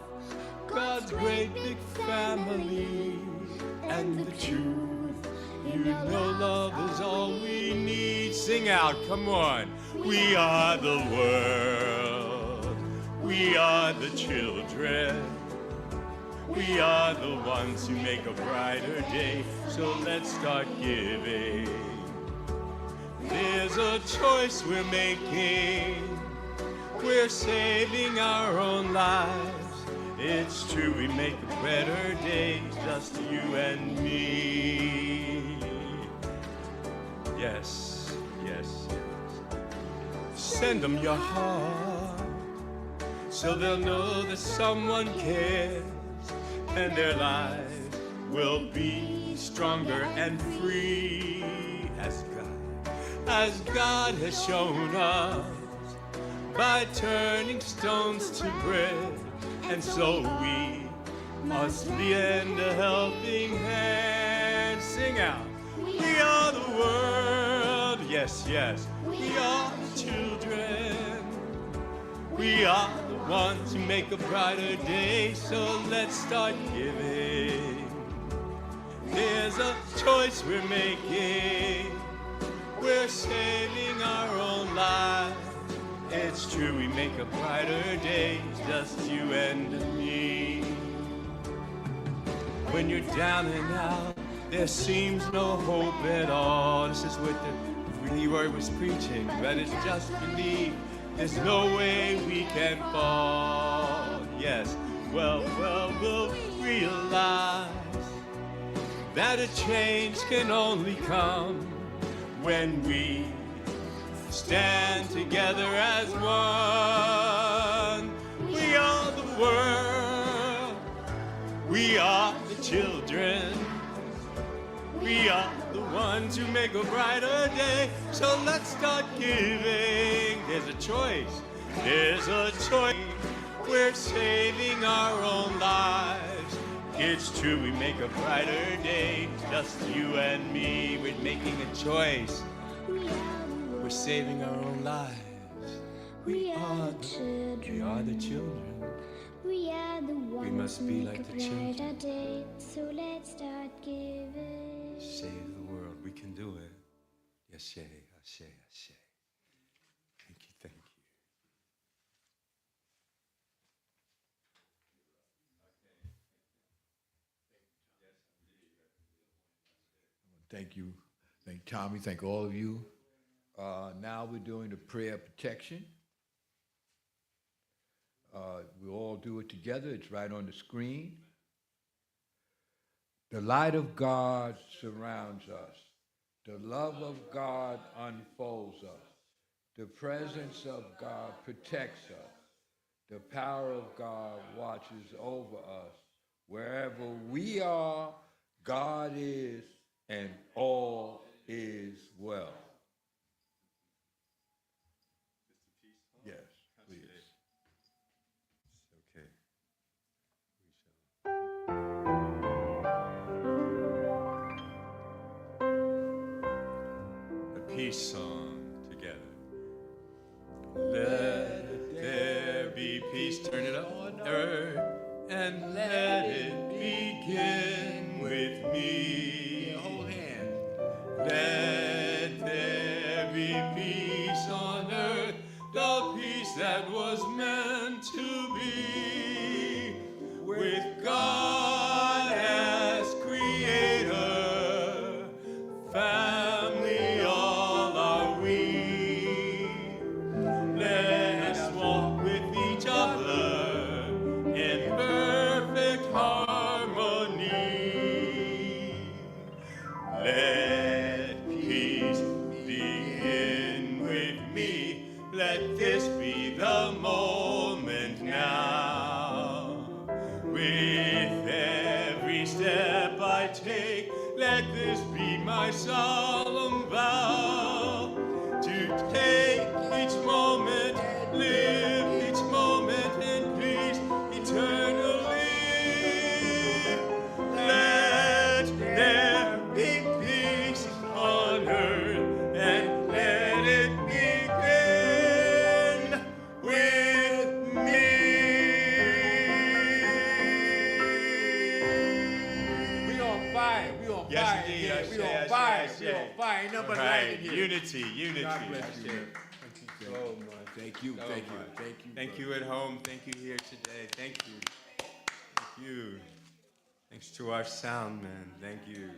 B: God's great big family, and the truth, you know love is all we need. Sing out, come on. We are the world. We are the children. We are the ones who make a brighter day. So let's start giving. There's a choice we're making. We're saving our own lives. It's true, we make a better day, just you and me. Yes, yes, yes. Send them your heart, so they'll know that someone cares, and their lives will be stronger and free as God has shown us by turning stones to bread. And so we must lend a helping hand. Sing out. We are the world. Yes, yes. We are the children. We are the ones who make a brighter day, so let's start giving. There's a choice we're making. We're saving our own lives. It's true, we make a brighter day, just you and me. When you're down and out, there seems no hope at all. This is what the LeRoy was preaching, but it's just belief. There's no way we can fall. Yes, well, we'll realize that a change can only come when we stand together as one. We are the world. We are the children. We are the ones who make a brighter day. So let's start giving. There's a choice. There's a choice. We're saving our own lives. It's true, we make a brighter day. Just you and me. We're making a choice. We're saving our own lives. We are the children.
G: We are the ones
B: We must be like the children.
G: brighter day, so let's start giving.
B: Save the world. We can do it. Ashe, ashe, ashe. Thank you, thank you.
F: Thank you. Thank Tommie. Thank all of you. Now we're doing the prayer of protection. We'll all do it together. It's right on the screen. The light of God surrounds us. The love of God unfolds us. The presence of God protects us. The power of God watches over us. Wherever we are, God is, and all is well. Yes, please.
B: Okay. A peace song together. Let there be peace, turn it up on earth, and let it begin with me.
F: Hold hands.
B: Let there be peace on earth, the peace that was meant to be, with God as creator, family all are we. Let us walk with each other in perfect harmony. Let peace begin with me. Let this be the moment now. With every step I take, let this be my solemn vow. To take each moment, live each moment in peace eternally. Let there be peace on earth, and let it begin with me.
F: We on fire. We on
B: Yes,
F: fire.
B: indeed.
F: Yeah,
B: Ashe,
F: we on
B: ashe,
F: fire.
B: ashe.
F: We on fire. Ain't nothing but light
B: Right,
F: in here.
B: unity, unity.
F: God bless you.
B: Ashe.
F: Man.
B: So much.
F: Thank you.
B: So
F: Thank you.
B: much.
F: Thank you.
B: Thank you at home. Thank you here today. Thank you. Thank you. Thanks to our sound man. Thank you.